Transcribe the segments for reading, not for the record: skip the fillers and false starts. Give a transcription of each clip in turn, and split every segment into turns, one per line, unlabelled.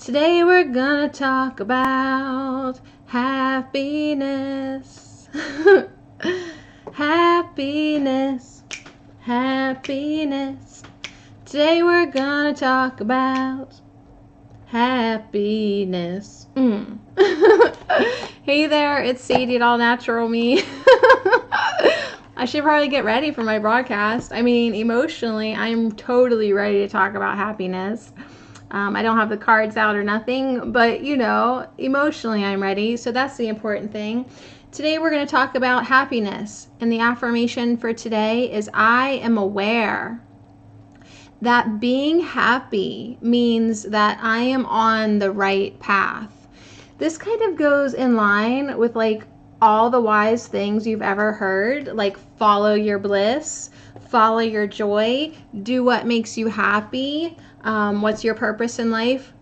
Today we're gonna talk about happiness. Happiness. Happiness. Today we're gonna talk about happiness. Hey there, it's Sadie at All Natural Me. I should probably get ready for my broadcast. I mean, emotionally, I'm totally ready to talk about happiness. I don't have the cards out or nothing, but emotionally I'm ready. So that's the important thing. Today we're going to talk about happiness. And the affirmation for today is I am aware that being happy means that I am on the right path. This kind of goes in line with all the wise things you've ever heard, like follow your bliss, follow your joy, do what makes you happy. What's your purpose in life?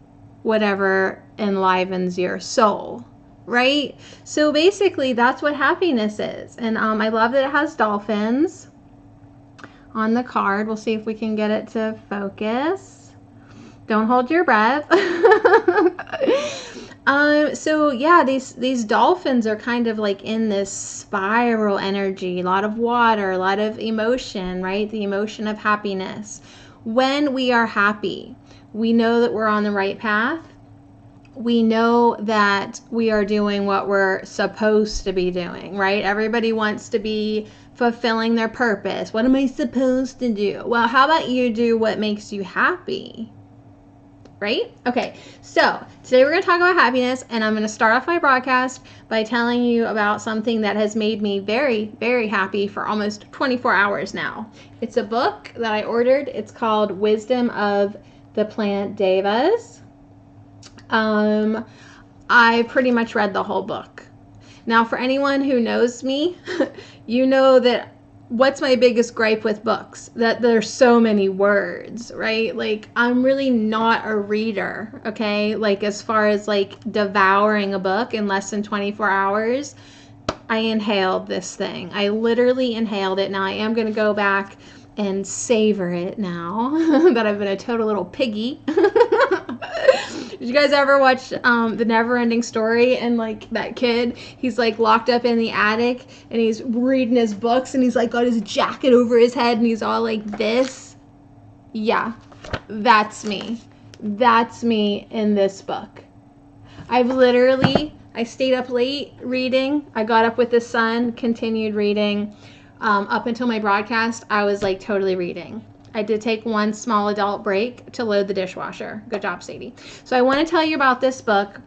Whatever enlivens your soul, right? So basically, that's what happiness is. And I love that it has dolphins on the card. We'll see if we can get it to focus. Don't hold your breath. So yeah, these dolphins are kind of like in this spiral energy, a lot of water, a lot of emotion, right? The emotion of happiness. When we are happy, we know that we're on the right path. We know that we are doing what we're supposed to be doing, right? Everybody wants to be fulfilling their purpose. What am I supposed to do? Well, how about you do what makes you happy? Right? Okay, so today we're going to talk about happiness, and I'm going to start off my broadcast by telling you about something that has made me very, very happy for almost 24 hours now. It's a book that I ordered. It's called Wisdom of the Plant Devas. I pretty much read the whole book. Now, for anyone who knows me, you know that what's my biggest gripe with books? That there's so many words, right? Like, I'm really not a reader, okay? Like, as far as devouring a book in less than 24 hours, I inhaled this thing. I literally inhaled it. Now, I am going to go back and savor it now that I've been a total little piggy. Did you guys ever watch The Never-Ending Story? And that kid, he's locked up in the attic and he's reading his books and he's got his jacket over his head and he's all like this. Yeah, that's me. That's me in this book. I stayed up late reading. I got up with the sun, continued reading. Up until my broadcast, I was totally reading. I did take one small adult break to load the dishwasher. Good job, Sadie. So I want to tell you about this book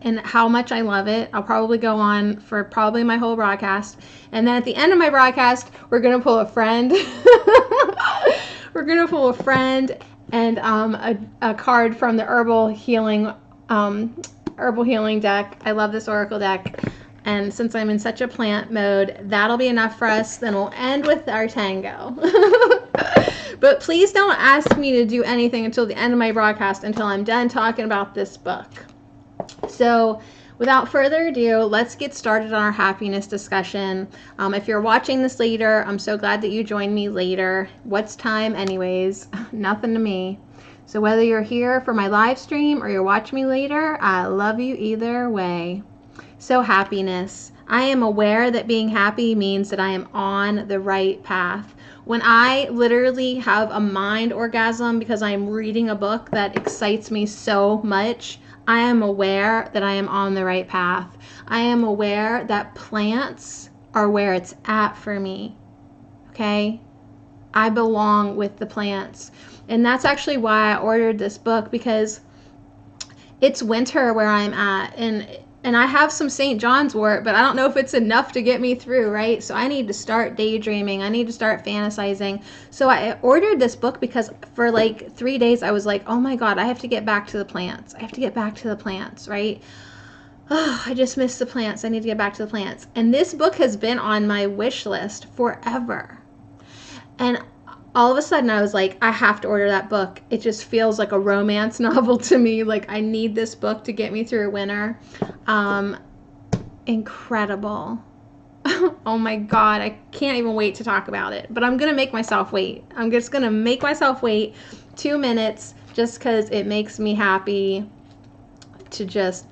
and how much I love it. I'll probably go on for probably my whole broadcast. And then at the end of my broadcast, we're going to pull a friend. We're going to pull a friend and a card from the Herbal Healing deck. I love this Oracle deck. And since I'm in such a plant mode, that'll be enough for us. Then we'll end with our tango. But please don't ask me to do anything until the end of my broadcast, until I'm done talking about this book. So without further ado, let's get started on our happiness discussion. If you're watching this later, I'm so glad that you joined me later. What's time anyways? Nothing to me. So whether you're here for my live stream or you're watching me later, I love you either way. So happiness. I am aware that being happy means that I am on the right path. When I literally have a mind orgasm because I'm reading a book that excites me so much, I am aware that I am on the right path. I am aware that plants are where it's at for me. Okay? I belong with the plants. And that's actually why I ordered this book, because it's winter where I'm at, and I have some St. John's wort, but I don't know if it's enough to get me through, right? So I need to start daydreaming. I need to start fantasizing. So I ordered this book because for 3 days I was like, oh my God, I have to get back to the plants. I have to get back to the plants, right? Oh, I just miss the plants. I need to get back to the plants. And this book has been on my wish list forever. And all of a sudden I was like, I have to order that book. It just feels like a romance novel to me. I need this book to get me through winter. Incredible. Oh my God, I can't even wait to talk about it. But I'm going to make myself wait. I'm just going to make myself wait 2 minutes just because it makes me happy to just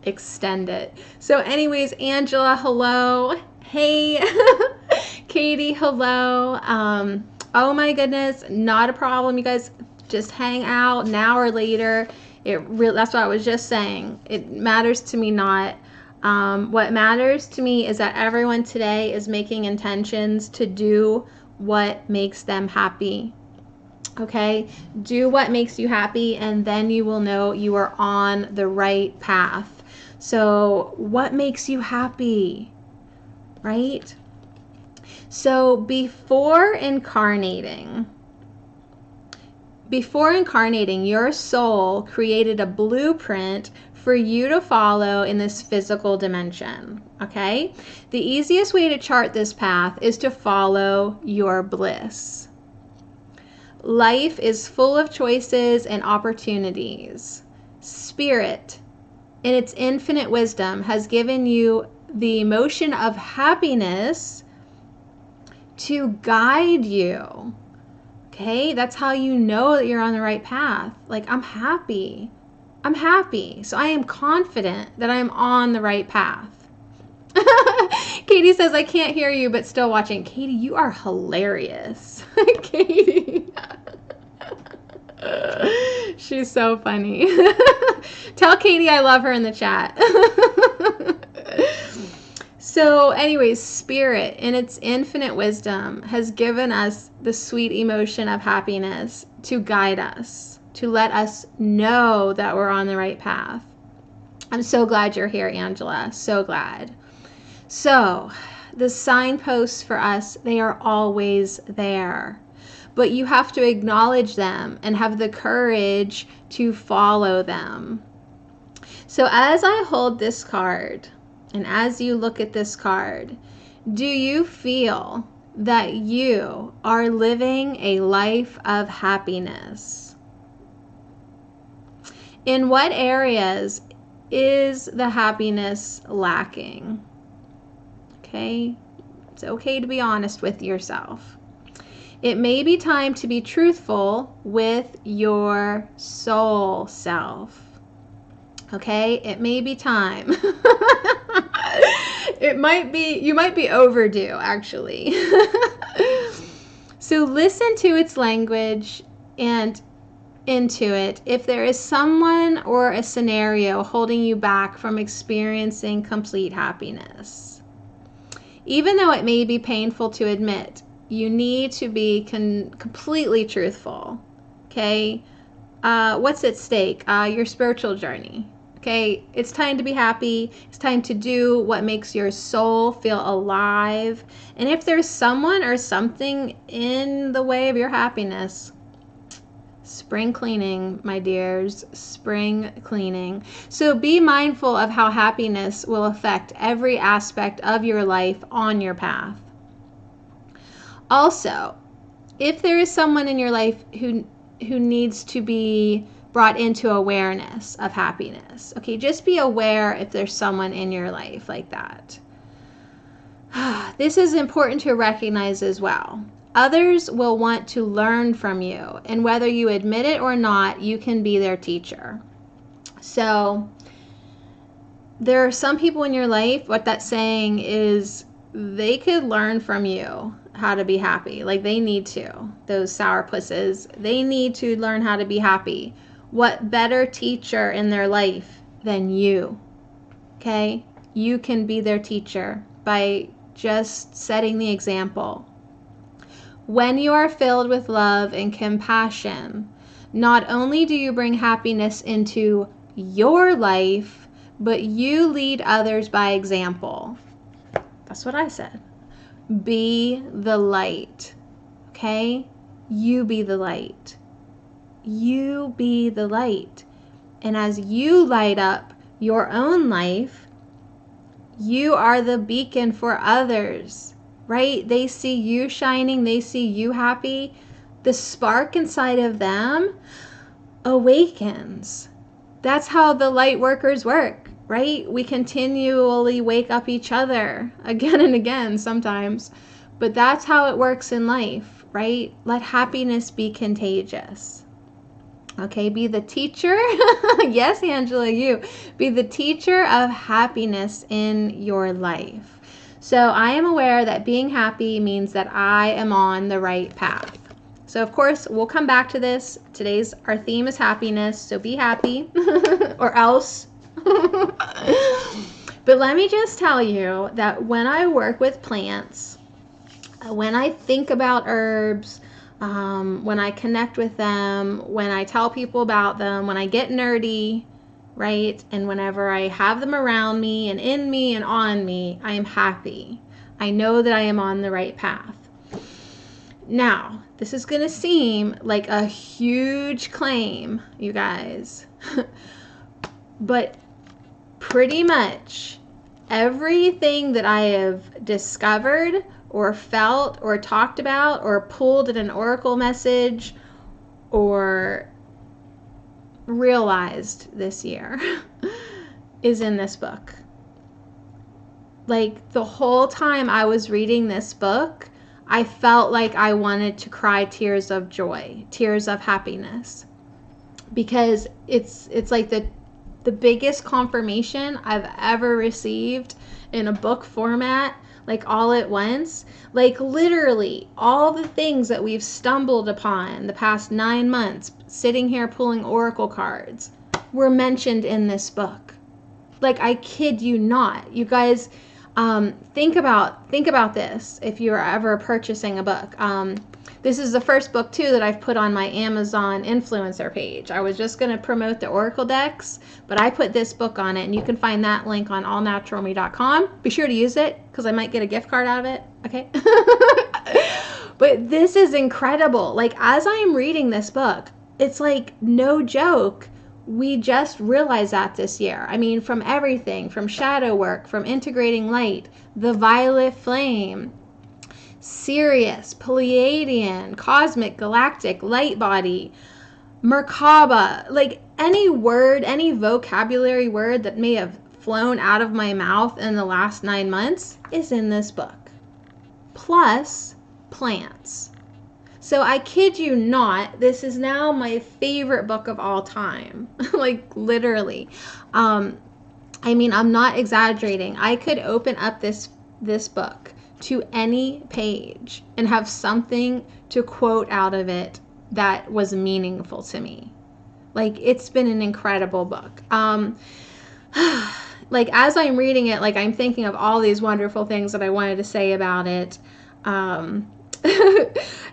extend it. So anyways, Angela, hello. Hey. Katie, hello. Oh my goodness, not a problem. You guys just hang out now or later. That's what I was just saying. It matters to me not. What matters to me is that everyone today is making intentions to do what makes them happy. Okay? Do what makes you happy, and then you will know you are on the right path. So, what makes you happy? Right? So, before incarnating, your soul created a blueprint for you to follow in this physical dimension. Okay? The easiest way to chart this path is to follow your bliss. Life is full of choices and opportunities. Spirit, in its infinite wisdom, has given you the emotion of happiness to guide you. Okay? That's how you know that you're on the right path. Like, I'm happy. I'm happy. So I am confident that I'm on the right path. Katie says, I can't hear you, but still watching. Katie, you are hilarious. Katie. She's so funny. Tell Katie I love her in the chat. So anyways, Spirit, in its infinite wisdom, has given us the sweet emotion of happiness to guide us, to let us know that we're on the right path. I'm so glad you're here, Angela. So glad. So, the signposts for us, they are always there. But you have to acknowledge them and have the courage to follow them. So as I hold this card, and as you look at this card, do you feel that you are living a life of happiness? In what areas is the happiness lacking? Okay, it's okay to be honest with yourself. It may be time to be truthful with your soul self. Okay, it may be time. You might be overdue, actually. So listen to its language and into it. If there is someone or a scenario holding you back from experiencing complete happiness, even though it may be painful to admit, you need to be completely truthful. Okay? What's at stake? Your spiritual journey. Okay? It's time to be happy. It's time to do what makes your soul feel alive. And if there's someone or something in the way of your happiness, spring cleaning, my dears, spring cleaning. So be mindful of how happiness will affect every aspect of your life on your path. Also, if there is someone in your life who needs to be brought into awareness of happiness, okay, just be aware if there's someone in your life like that. This is important to recognize as well. Others will want to learn from you, and whether you admit it or not, you can be their teacher. So there are some people in your life, what that's saying is they could learn from you how to be happy. Like, they need to. Those sourpusses, they need to learn how to be happy. What better teacher in their life than you? Okay? You can be their teacher by just setting the example. When you are filled with love and compassion, not only do you bring happiness into your life, but you lead others by example. That's what I said. Be the light. Okay? You be the light. You be the light. And as you light up your own life, you are the beacon for others, right? They see you shining. They see you happy. The spark inside of them awakens. That's how the light workers work, right? We continually wake up each other again and again sometimes, but that's how it works in life, right? Let happiness be contagious. Okay, be the teacher. Yes, Angela, you. Be the teacher of happiness in your life. So I am aware that being happy means that I am on the right path. So of course, we'll come back to this. Our theme is happiness, so be happy or else. But let me just tell you that when I work with plants, when I think about herbs, when I connect with them, when I tell people about them, when I get nerdy, right? And whenever I have them around me and in me and on me, I am happy. I know that I am on the right path. Now, this is going to seem like a huge claim, you guys, but pretty much everything that I have discovered or felt or talked about or pulled in an oracle message or realized this year is in this book. Like the whole time I was reading this book, I felt like I wanted to cry tears of joy, tears of happiness, because it's like the biggest confirmation I've ever received in a book format, like all at once. Like literally all the things that we've stumbled upon the past 9 months sitting here pulling oracle cards were mentioned in this book. Like, I kid you not. You guys, think about this if you're ever purchasing a book. This is the first book too that I've put on my Amazon influencer page. I was just going to promote the oracle decks, but I put this book on it, and you can find that link on allnaturalme.com. Be sure to use it because I might get a gift card out of it. Okay. But this is incredible. Like, as I am reading this book, it's like no joke. We just realized that this year. I mean, from everything, from shadow work, from integrating light, the violet flame, Sirius, Pleiadian, cosmic, galactic, light body, Merkaba, like any word, any vocabulary word that may have flown out of my mouth in the last 9 months is in this book. Plus plants. So I kid you not, this is now my favorite book of all time. Like literally. I mean, I'm not exaggerating. I could open up this book to any page and have something to quote out of it that was meaningful to me. Like, it's been an incredible book. Like, as I'm reading it, like, I'm thinking of all these wonderful things that I wanted to say about it.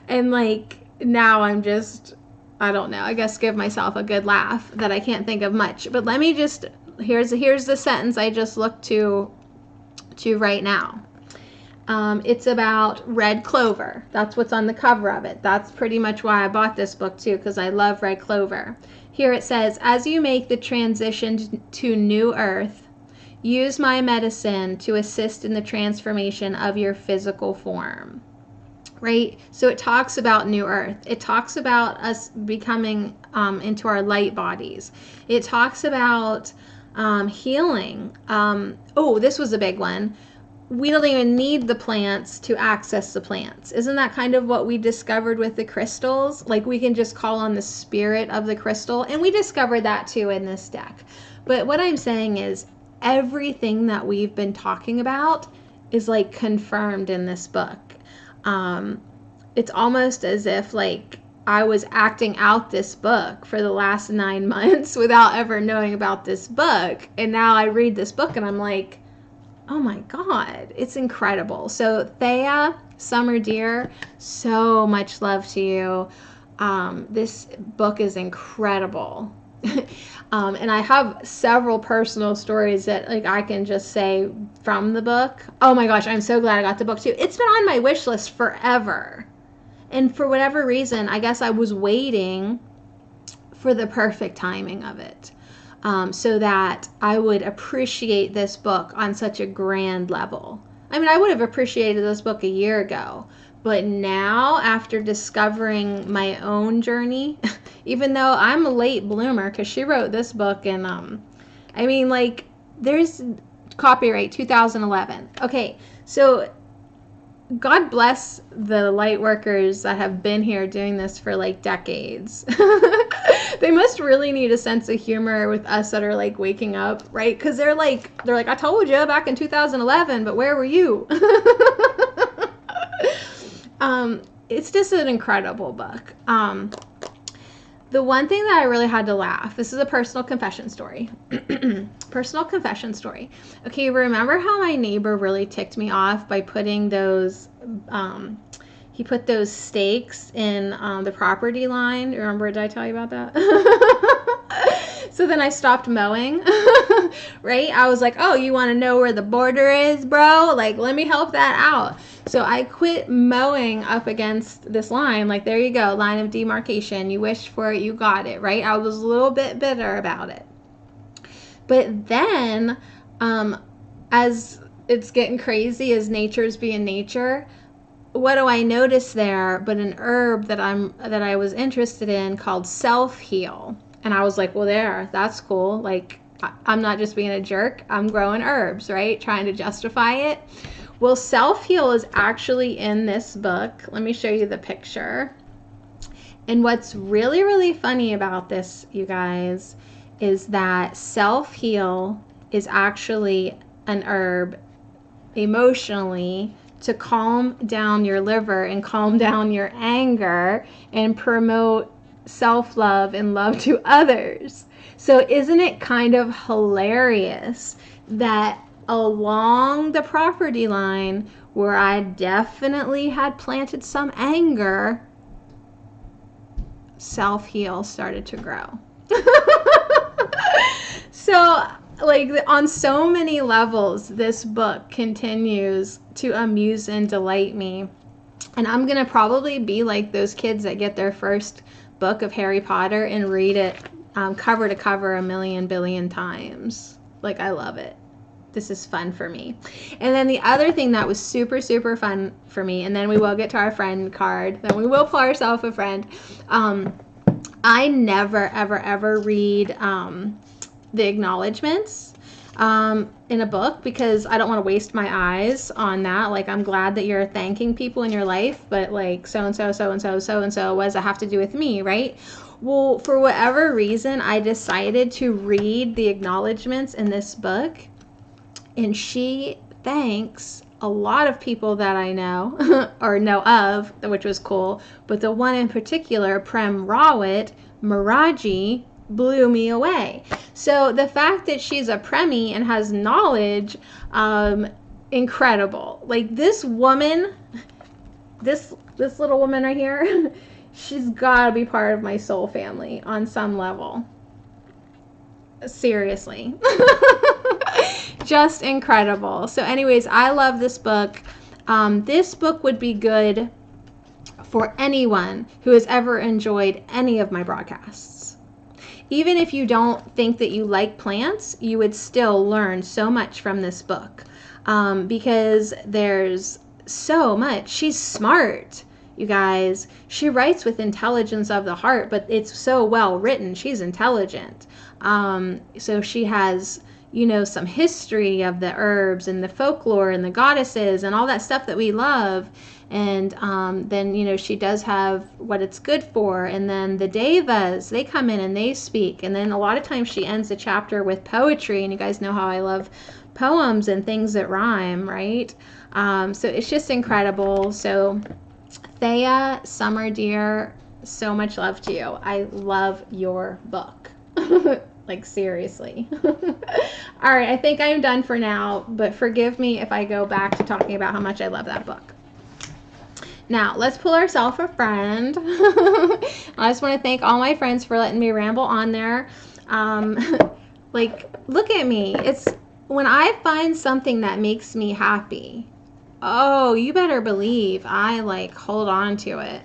And like now I'm just, I don't know, I guess give myself a good laugh that I can't think of much. But let me just, here's the sentence I just looked to right now. It's about red clover. That's what's on the cover of it. That's pretty much why I bought this book too, because I love red clover. Here it says, as you make the transition to new earth, use my medicine to assist in the transformation of your physical form. Right? So it talks about new earth. It talks about us becoming into our light bodies. It talks about healing. Oh, this was a big one. We don't even need the plants to access the plants. Isn't that kind of what we discovered with the crystals? Like, we can just call on the spirit of the crystal. And we discovered that too in this deck. But what I'm saying is everything that we've been talking about is like confirmed in this book. It's almost as if like I was acting out this book for the last 9 months without ever knowing about this book. And now I read this book and I'm like, oh my God, it's incredible. So Thea, Summer Deer, so much love to you. This book is incredible. And I have several personal stories that like I can just say from the book. Oh my gosh, I'm so glad I got the book too. It's been on my wish list forever. And for whatever reason, I guess I was waiting for the perfect timing of it. So that I would appreciate this book on such a grand level. I mean, I would have appreciated this book a year ago. But now, after discovering my own journey, even though I'm a late bloomer, because she wrote this book and I mean, like, there's copyright 2011. Okay, so God bless the light workers that have been here doing this for like decades. They must really need a sense of humor with us that are like waking up, right? Because they're like, I told you back in 2011, but where were you? It's just an incredible book. The one thing that I really had to laugh, this is a personal confession story. Personal confession story. Okay, remember how my neighbor really ticked me off by putting those, he put those stakes in the property line? Remember, did I tell you about that? So then I stopped mowing, right? I was like, oh, you want to know where the border is, bro? Like, let me help that out. So I quit mowing up against this line. Like, there you go, line of demarcation. You wished for it, you got it, right? I was a little bit bitter about it. But then, as it's getting crazy, as nature's being nature, what do I notice there but an herb that I was interested in called self-heal. And I was like, well, that's cool. Like, I'm not just being a jerk. I'm growing herbs, right? Trying to justify it. Well, self-heal is actually in this book. Let me show you the picture. And what's really, really funny about this, you guys, is that self-heal is actually an herb emotionally to calm down your liver and calm down your anger and promote self-love and love to others. So isn't it kind of hilarious that along the property line where I definitely had planted some anger, self-heal started to grow. So, like, on so many levels, this book continues to amuse and delight me. And I'm going to probably be like those kids that get their first book of Harry Potter and read it cover to cover a million billion times. Like, I love it. This is fun for me. And then the other thing that was super, super fun for me, and then we will get to our friend card, then we will pull ourselves a friend. I never, ever, ever read the acknowledgments in a book because I don't want to waste my eyes on that. Like, I'm glad that you're thanking people in your life, but like so-and-so, so-and-so, so-and-so, what does that have to do with me, right? Well, for whatever reason, I decided to read the acknowledgments in this book, and she thanks a lot of people that I know or know of, which was cool. But the one in particular, Prem Rawat, Miraji, blew me away. So the fact that she's a Premi and has knowledge, incredible. Like, this woman, this little woman right here, she's got to be part of my soul family on some level. Seriously. Just incredible. So anyways, I love this book. This book would be good for anyone who has ever enjoyed any of my broadcasts. Even if you don't think that you like plants, you would still learn so much from this book because there's so much. She's smart, you guys. She writes with intelligence of the heart, but it's so well written. She's intelligent. So she has, you know, some history of the herbs and the folklore and the goddesses and all that stuff that we love. And then, you know, she does have what it's good for. And then the devas, they come in and they speak. And then a lot of times she ends the chapter with poetry. And you guys know how I love poems and things that rhyme, right? So it's just incredible. So Thea, Summer Dear, so much love to you. I love your book. Like, seriously. All right, I think I'm done for now, but forgive me if I go back to talking about how much I love that book. Now, let's pull ourselves a friend. I just want to thank all my friends for letting me ramble on there. Like, look at me. It's when I find something that makes me happy, oh, you better believe I, like, hold on to it.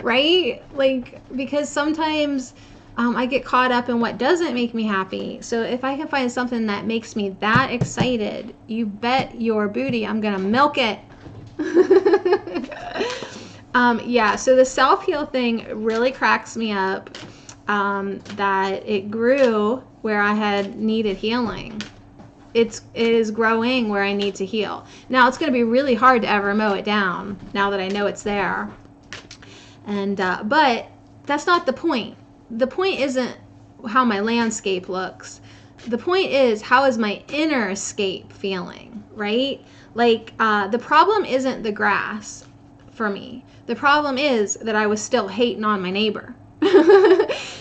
Right? Like, because sometimes I get caught up in what doesn't make me happy. So if I can find something that makes me that excited, you bet your booty I'm gonna milk it. Yeah, so the self-heal thing really cracks me up, that it grew where I had needed healing. it is growing where I need to heal. Now it's going to be really hard to ever mow it down now that I know it's there. And but that's not the point. The point isn't how my landscape looks. The point is, how is my inner scape feeling, right? Like the problem isn't the grass for me. The problem is that I was still hating on my neighbor.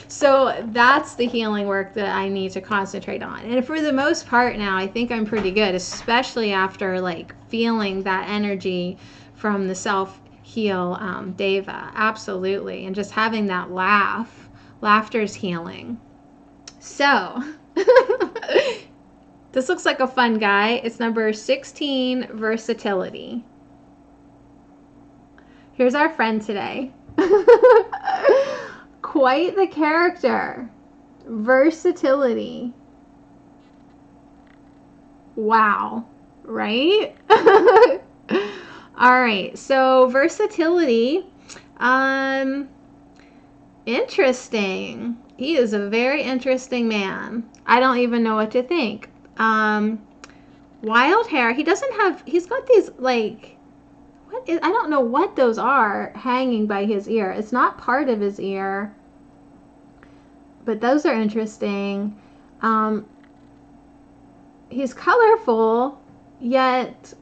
So that's the healing work that I need to concentrate on. And for the most part now, I think I'm pretty good, especially after like feeling that energy from the self-heal Deva. Absolutely. And just having that laugh. Laughter's healing. So this looks like a fun guy. It's number 16, versatility. Here's our friend today. Quite the character. Versatility. Wow. Right? All right. So versatility. Interesting. He is a very interesting man. I don't even know what to think. Wild hair. He doesn't have, he's got these like, I don't know what those are hanging by his ear. It's not part of his ear, but those are interesting. He's colorful, yet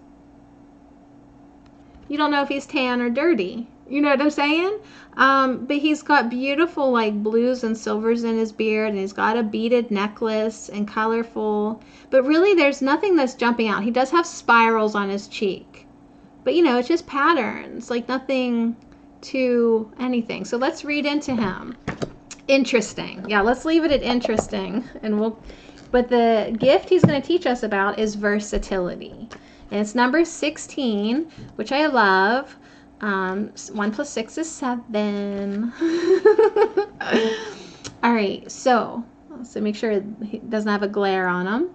you don't know if he's tan or dirty. You know what I'm saying? But he's got beautiful like blues and silvers in his beard, and he's got a beaded necklace and colorful. But really there's nothing that's jumping out. He does have spirals on his cheek. But you know, it's just patterns, like nothing to anything. So let's read into him. Interesting. Yeah, let's leave it at interesting. But the gift he's going to teach us about is versatility. And it's number 16, which I love. 1 + 6 is 7. All right, so make sure he doesn't have a glare on him.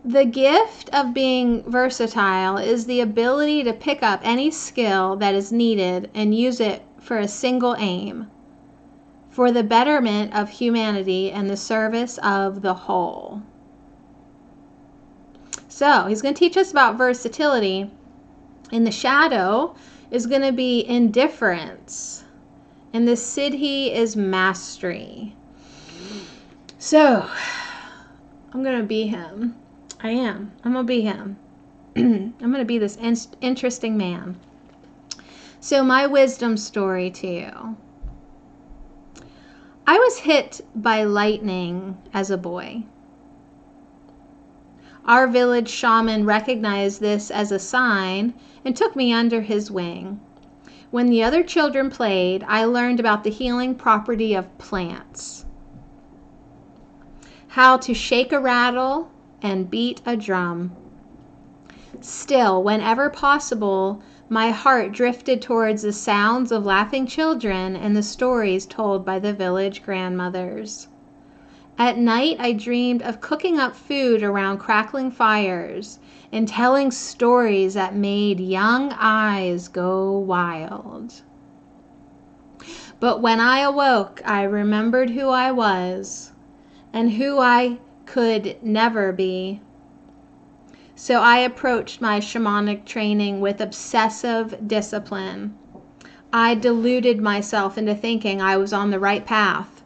The gift of being versatile is the ability to pick up any skill that is needed and use it for a single aim, for the betterment of humanity and the service of the whole. So he's going to teach us about versatility. And the shadow is going to be indifference. And the siddhi is mastery. So I'm going to be him. I am. I'm going to be him. I'm going to be this interesting man. So my wisdom story to you. I was hit by lightning as a boy. Our village shaman recognized this as a sign and took me under his wing. When the other children played, I learned about the healing property of plants. How to shake a rattle and beat a drum. Still, whenever possible, my heart drifted towards the sounds of laughing children and the stories told by the village grandmothers. At night, I dreamed of cooking up food around crackling fires and telling stories that made young eyes go wild. But when I awoke, I remembered who I was and who I could never be. So I approached my shamanic training with obsessive discipline. I deluded myself into thinking I was on the right path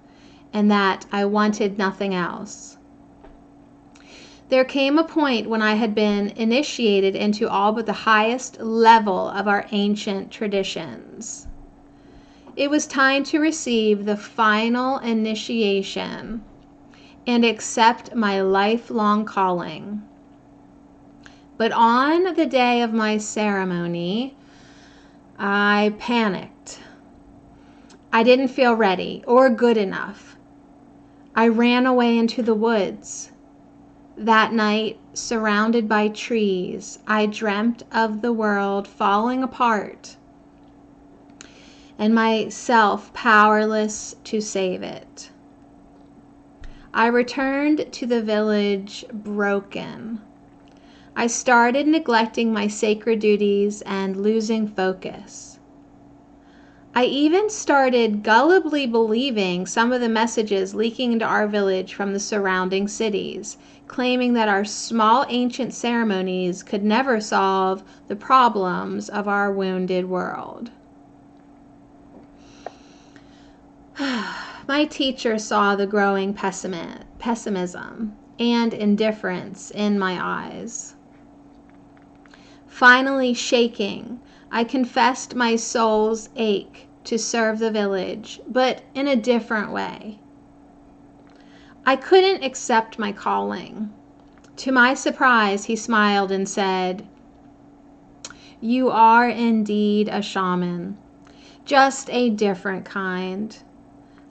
and that I wanted nothing else. There came a point when I had been initiated into all but the highest level of our ancient traditions. It was time to receive the final initiation and accept my lifelong calling. But on the day of my ceremony, I panicked. I didn't feel ready or good enough. I ran away into the woods. That night, surrounded by trees, I dreamt of the world falling apart and myself powerless to save it. I returned to the village broken. I started neglecting my sacred duties and losing focus. I even started gullibly believing some of the messages leaking into our village from the surrounding cities, claiming that our small ancient ceremonies could never solve the problems of our wounded world. My teacher saw the growing pessimism and indifference in my eyes. Finally shaking, I confessed my soul's ache to serve the village, but in a different way. I couldn't accept my calling. To my surprise, he smiled and said, "You are indeed a shaman, just a different kind.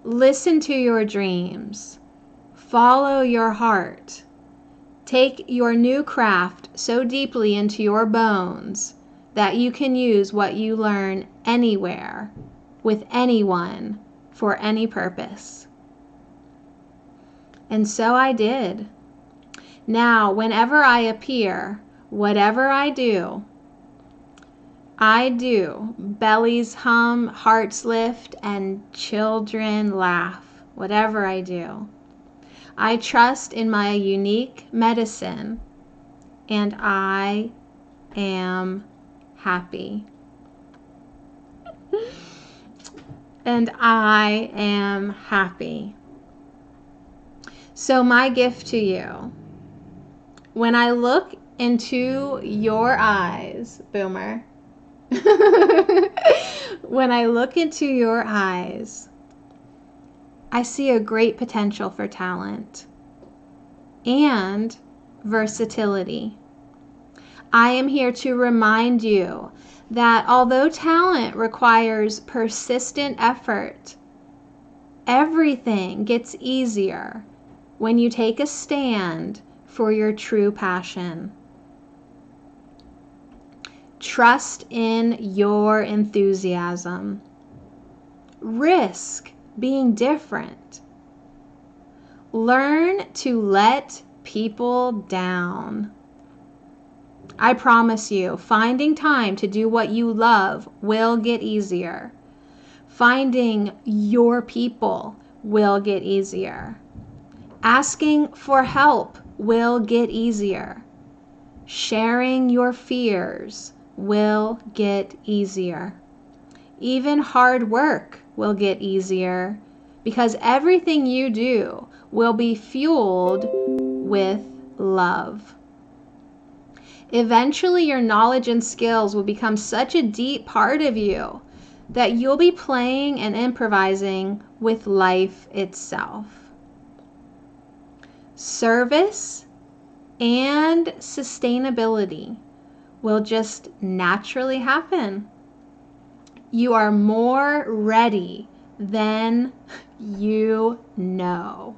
Listen to your dreams. Follow your heart. Take your new craft so deeply into your bones that you can use what you learn anywhere, with anyone, for any purpose." And so I did. Now, whenever I appear, whatever I do, bellies hum, hearts lift, and children laugh, whatever I do. I trust in my unique medicine, and I am happy. And I am happy. So my gift to you, when I look into your eyes, Boomer, when I look into your eyes, I see a great potential for talent and versatility. I am here to remind you that although talent requires persistent effort, everything gets easier when you take a stand for your true passion. Trust in your enthusiasm. Risk being different. Learn to let people down. I promise you, finding time to do what you love will get easier. Finding your people will get easier. Asking for help will get easier. Sharing your fears will get easier. Even hard work will get easier because everything you do will be fueled with love. Eventually, your knowledge and skills will become such a deep part of you that you'll be playing and improvising with life itself. Service and sustainability will just naturally happen. You are more ready than you know.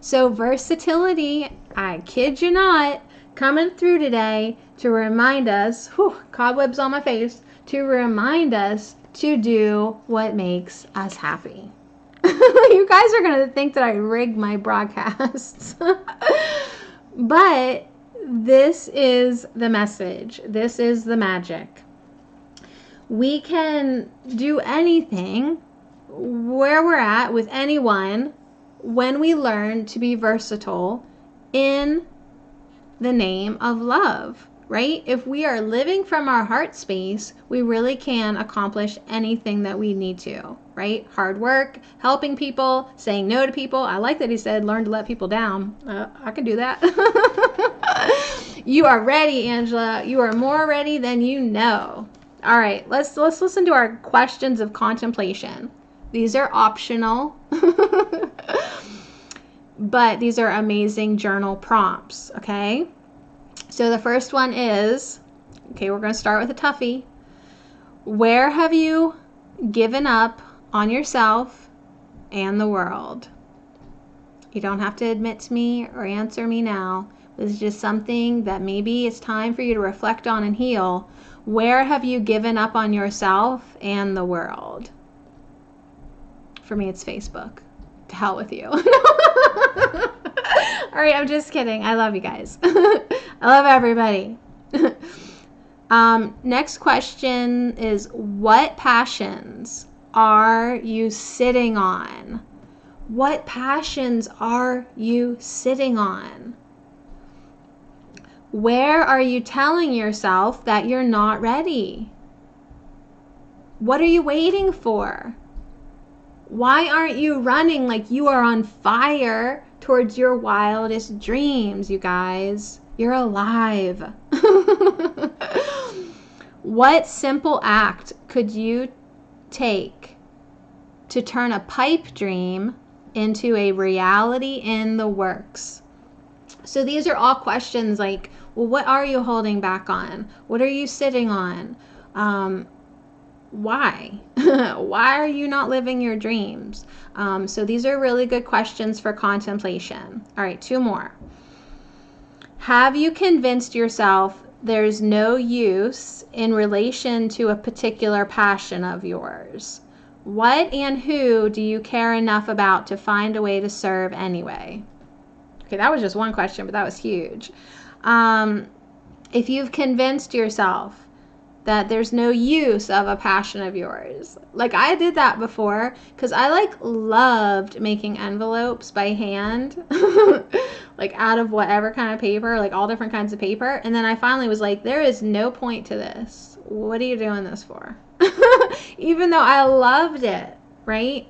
So versatility, I kid you not, coming through today to remind us, cobwebs on my face, to remind us to do what makes us happy. You guys are going to think that I rigged my broadcasts. But this is the message. This is the magic. We can do anything where we're at with anyone when we learn to be versatile in the name of love, right? If we are living from our heart space, we really can accomplish anything that we need to, right? Hard work, helping people, saying no to people. I like that he said, learn to let people down. I can do that. You are ready, Angela. You are more ready than you know. All right, let's listen to our questions of contemplation. These are optional, but these are amazing journal prompts, okay? So the first one is, okay, we're going to start with a toughie. Where have you given up on yourself and the world? You don't have to admit to me or answer me now. This is just something that maybe it's time for you to reflect on and heal. Where have you given up on yourself and the world? For me, it's Facebook. To hell with you. All right, I'm just kidding. I love you guys. I love everybody. Next question is, what passions are you sitting on? What passions are you sitting on? Where are you telling yourself that you're not ready? What are you waiting for? Why aren't you running like you are on fire towards your wildest dreams, you guys? You're alive. What simple act could you take to turn a pipe dream into a reality in the works? So these are all questions like, well, what are you holding back on? What are you sitting on? Why? Why are you not living your dreams? So these are really good questions for contemplation. All right, 2 more. Have you convinced yourself there's no use in relation to a particular passion of yours? What and who do you care enough about to find a way to serve anyway? Okay, that was just one question, but that was huge. If you've convinced yourself that there's no use of a passion of yours, like I did that before, because I like loved making envelopes by hand, like out of whatever kind of paper, like all different kinds of paper. And then I finally was like, there is no point to this. What are you doing this for? Even though I loved it, right?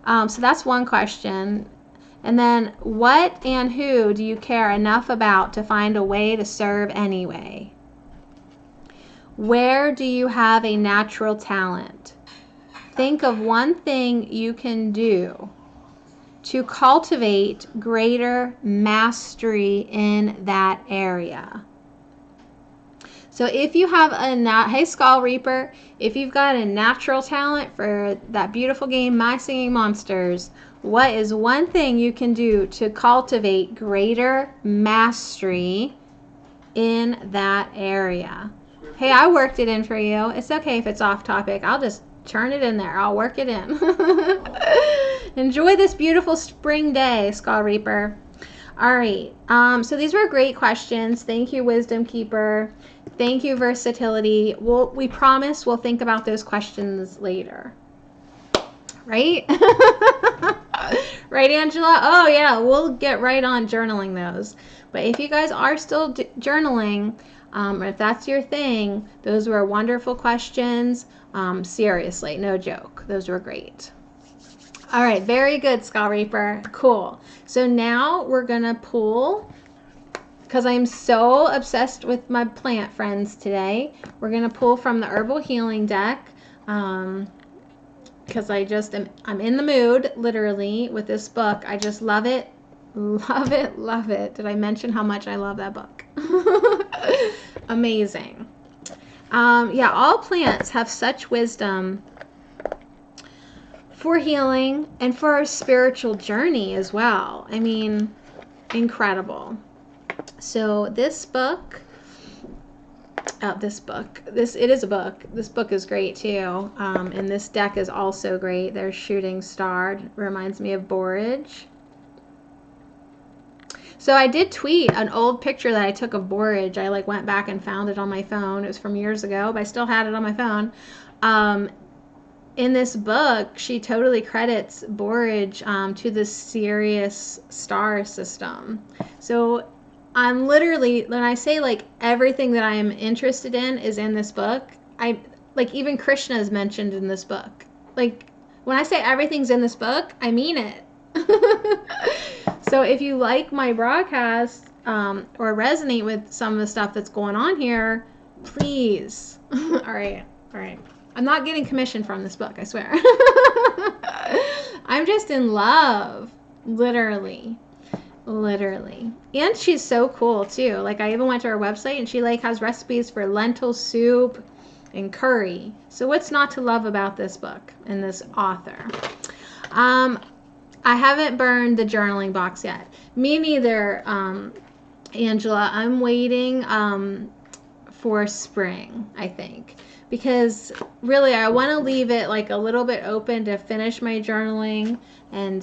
So that's one question. And then, what and who do you care enough about to find a way to serve anyway? Where do you have a natural talent? Think of one thing you can do to cultivate greater mastery in that area. So if you have hey Skull Reaper, if you've got a natural talent for that beautiful game, My Singing Monsters, what is one thing you can do to cultivate greater mastery in that area? Hey, I worked it in for you. It's okay if it's off topic. I'll just turn it in there. I'll work it in. Enjoy this beautiful spring day, Skull Reaper. All right. So these were great questions. Thank you, Wisdom Keeper. Thank you, Versatility. We promise we'll think about those questions later. Right? Right, Angela? Oh, yeah. We'll get right on journaling those. But if you guys are still journaling, if that's your thing, those were wonderful questions. Seriously, no joke. Those were great. All right, very good, Skull Reaper. Cool. So now we're going to pull, because I'm so obsessed with my plant friends today, we're going to pull from the Herbal Healing deck, because I'm in the mood, literally, with this book. I just love it. Love it, love it. Did I mention how much I love that book? Amazing. Yeah, all plants have such wisdom for healing and for our spiritual journey as well. I mean, incredible. So this book, it is a book. This book is great too. And this deck is also great. There's Shooting Star. Reminds me of borage. So I did tweet an old picture that I took of borage. I went back and found it on my phone. It was from years ago, but I still had it on my phone. In this book, she totally credits borage to the Sirius star system. So I'm literally, when I say everything that I am interested in is in this book, even Krishna is mentioned in this book. When I say everything's in this book, I mean it. So if you like my broadcast or resonate with some of the stuff that's going on here, please. All right. I'm not getting commission from this book, I swear. I'm just in love, literally. And she's so cool too. I even went to her website and she has recipes for lentil soup and curry. So what's not to love about this book and this author? I haven't burned the journaling box yet. Me neither, Angela. I'm waiting for spring, I think. Because really I want to leave it a little bit open to finish my journaling. And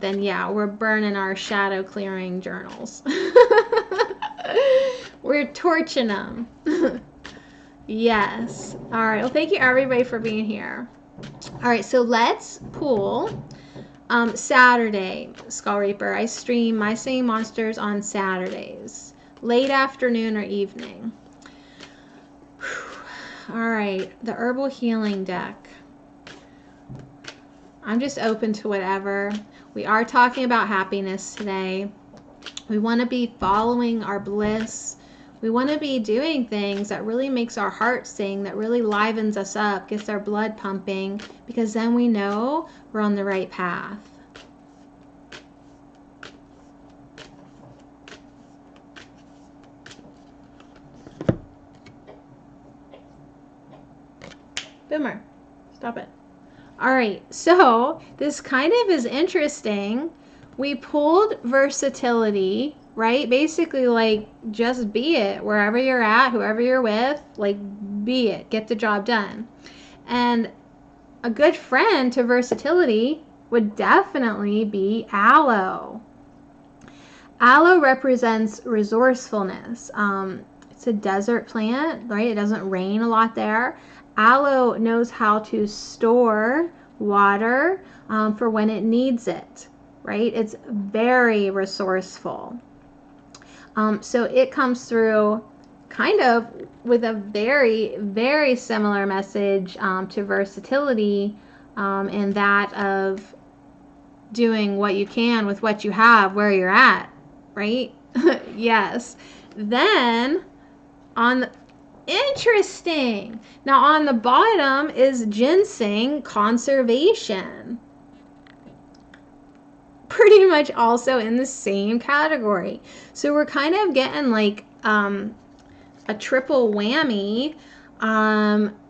then, yeah, we're burning our shadow clearing journals. We're torching them. Yes. All right. Well, thank you everybody for being here. All right. So let's pull Saturday, Skull Reaper. I stream my same monsters on Saturdays, late afternoon or evening. All right. The Herbal Healing deck. I'm just open to whatever. We are talking about happiness today. We want to be following our bliss. We want to be doing things that really makes our heart sing, that really livens us up, gets our blood pumping, because then we know we're on the right path. Boomer, stop it. All right, so this kind of is interesting. We pulled versatility, right? Basically, like, just be it. Wherever you're at, whoever you're with, like, be it. Get the job done. And a good friend to versatility would definitely be aloe. Aloe represents resourcefulness. It's a desert plant, right? It doesn't rain a lot there. Aloe knows how to store water for when it needs it, right? It's very resourceful. So it comes through kind of with a very, very similar message to versatility, in that of doing what you can with what you have where you're at, right? Yes. Then on the interesting. Now on the bottom is ginseng conservation. Pretty much also in the same category. So we're kind of getting like a triple whammy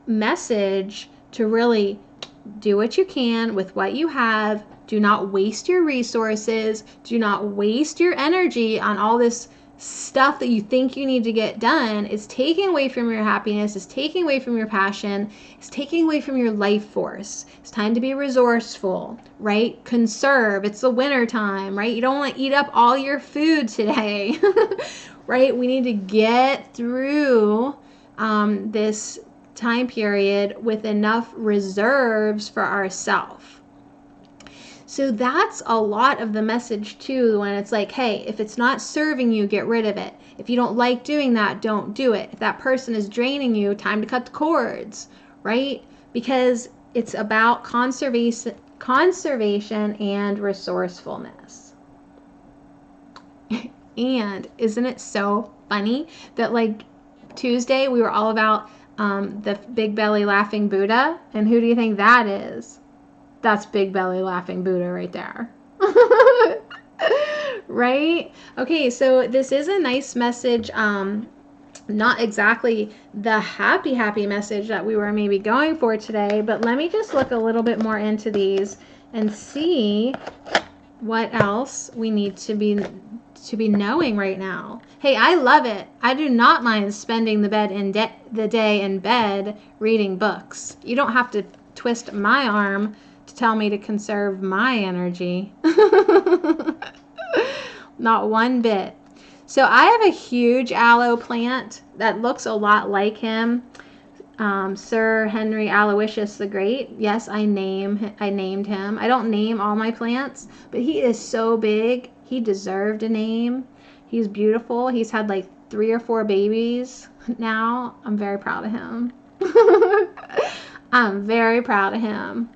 message to really do what you can with what you have. Do not waste your resources. Do not waste your energy on all this stuff that you think you need to get done. It's taking away from your happiness. It's taking away from your passion. It's taking away from your life force. It's time to be resourceful, right? Conserve. It's the winter time, right? You don't want to eat up all your food today, right? We need to get through this time period with enough reserves for ourselves. So that's a lot of the message too, when it's like, hey, if it's not serving you, get rid of it. If you don't like doing that, don't do it. If that person is draining you, time to cut the cords, right? Because it's about conservation and resourcefulness. And isn't it so funny that like Tuesday we were all about the big belly laughing Buddha, and who do you think that is? That's Big Belly Laughing Buddha right there. Right? Okay, so this is a nice message. Not exactly the happy message that we were maybe going for today, but let me just look a little bit more into these and see what else we need to be knowing right now. Hey, I love it. I do not mind spending the day in bed reading books. You don't have to twist my arm to tell me to conserve my energy. Not one bit. So I have a huge aloe plant that looks a lot like him. Sir Henry Aloysius the Great. Yes, I named him. I don't name all my plants, but he is so big. He deserved a name. He's beautiful. He's had like 3 or 4 babies now. I'm very proud of him. I'm very proud of him.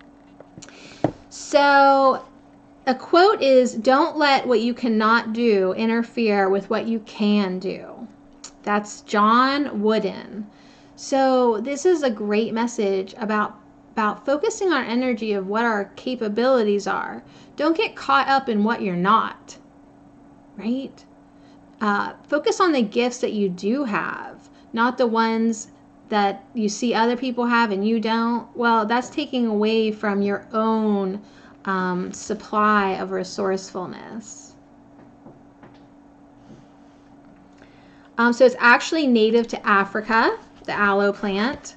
So a quote is, don't let what you cannot do interfere with what you can do. That's John Wooden. So this is a great message about focusing our energy of what our capabilities are. Don't get caught up in what you're not, right? Focus on the gifts that you do have, not the ones that you see other people have and you don't. Well, that's taking away from your own supply of resourcefulness. So it's actually native to Africa, the aloe plant,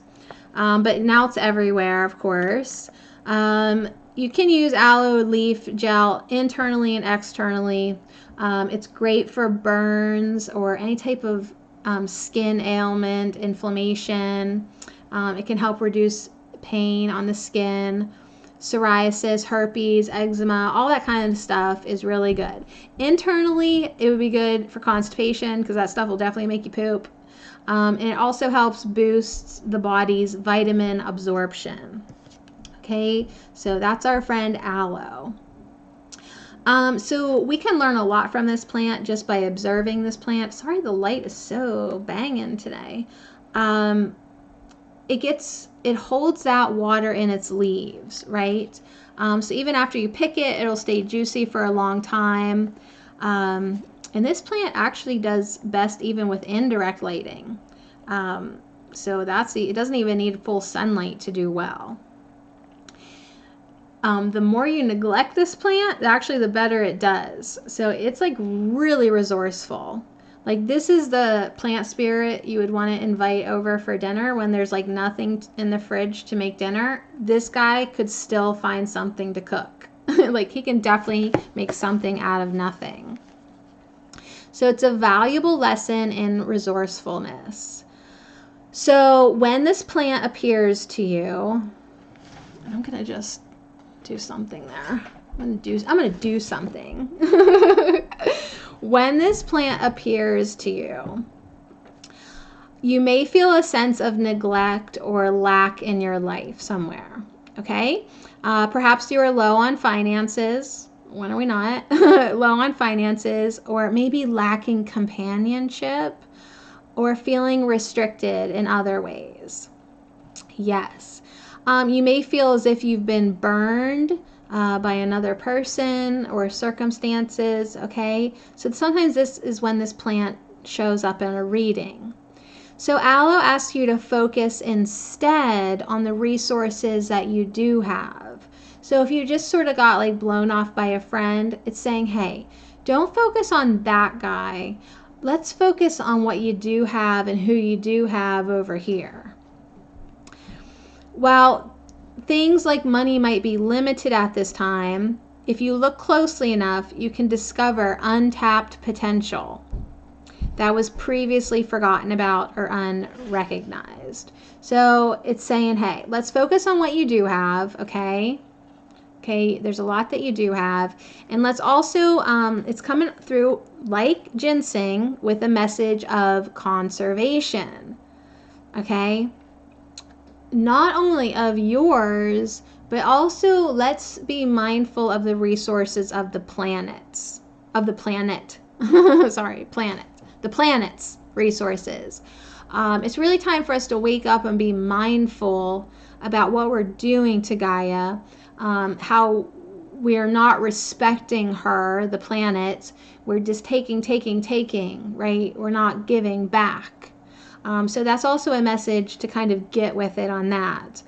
but now it's everywhere, of course. You can use aloe leaf gel internally and externally. It's great for burns or any type of skin ailment, inflammation. It can help reduce pain on the skin. Psoriasis, herpes, eczema, all that kind of stuff is really good. Internally, it would be good for constipation because that stuff will definitely make you poop. And it also helps boost the body's vitamin absorption. Okay, so that's our friend aloe. So we can learn a lot from this plant just by observing this plant. Sorry, the light is so banging today. It holds that water in its leaves, right? So even after you pick it, it'll stay juicy for a long time. And this plant actually does best even with indirect lighting. So it doesn't even need full sunlight to do well. The more you neglect this plant, actually the better it does. So it's like really resourceful. Like this is the plant spirit you would want to invite over for dinner when there's like nothing in the fridge to make dinner. This guy could still find something to cook. Like he can definitely make something out of nothing. So it's a valuable lesson in resourcefulness. So when this plant appears to you, I'm gonna just do something there. I'm gonna do something. When this plant appears to you, you may feel a sense of neglect or lack in your life somewhere. Okay, perhaps you are low on finances. When are we not? Low on finances, or maybe lacking companionship, or feeling restricted in other ways. Yes. You may feel as if you've been burned by another person or circumstances, okay? So sometimes this is when this plant shows up in a reading. So aloe asks you to focus instead on the resources that you do have. So if you just sort of got like blown off by a friend, it's saying, hey, don't focus on that guy. Let's focus on what you do have and who you do have over here. While things like money might be limited at this time, if you look closely enough, you can discover untapped potential that was previously forgotten about or unrecognized. So it's saying, hey, let's focus on what you do have, okay? Okay, there's a lot that you do have. And let's also, it's coming through like ginseng with a message of conservation, okay? Not only of yours, but also let's be mindful of the resources of the planets, of the planet. Sorry, planet. The planet's resources. It's really time for us to wake up and be mindful about what we're doing to Gaia, how we're not respecting her, the planet. We're just taking, right? We're not giving back. So that's also a message to kind of get with it on that.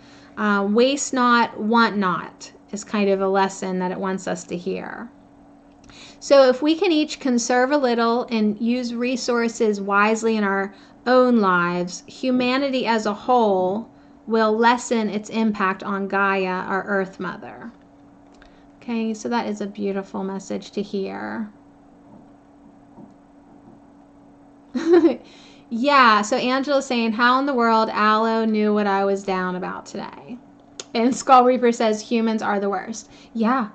Waste not, want not is kind of a lesson that it wants us to hear. So if we can each conserve a little and use resources wisely in our own lives, humanity as a whole will lessen its impact on Gaia, our Earth Mother. Okay, so that is a beautiful message to hear. Yeah, so Angela's saying, how in the world aloe knew what I was down about today? And Skull Reaper says, humans are the worst. Yeah,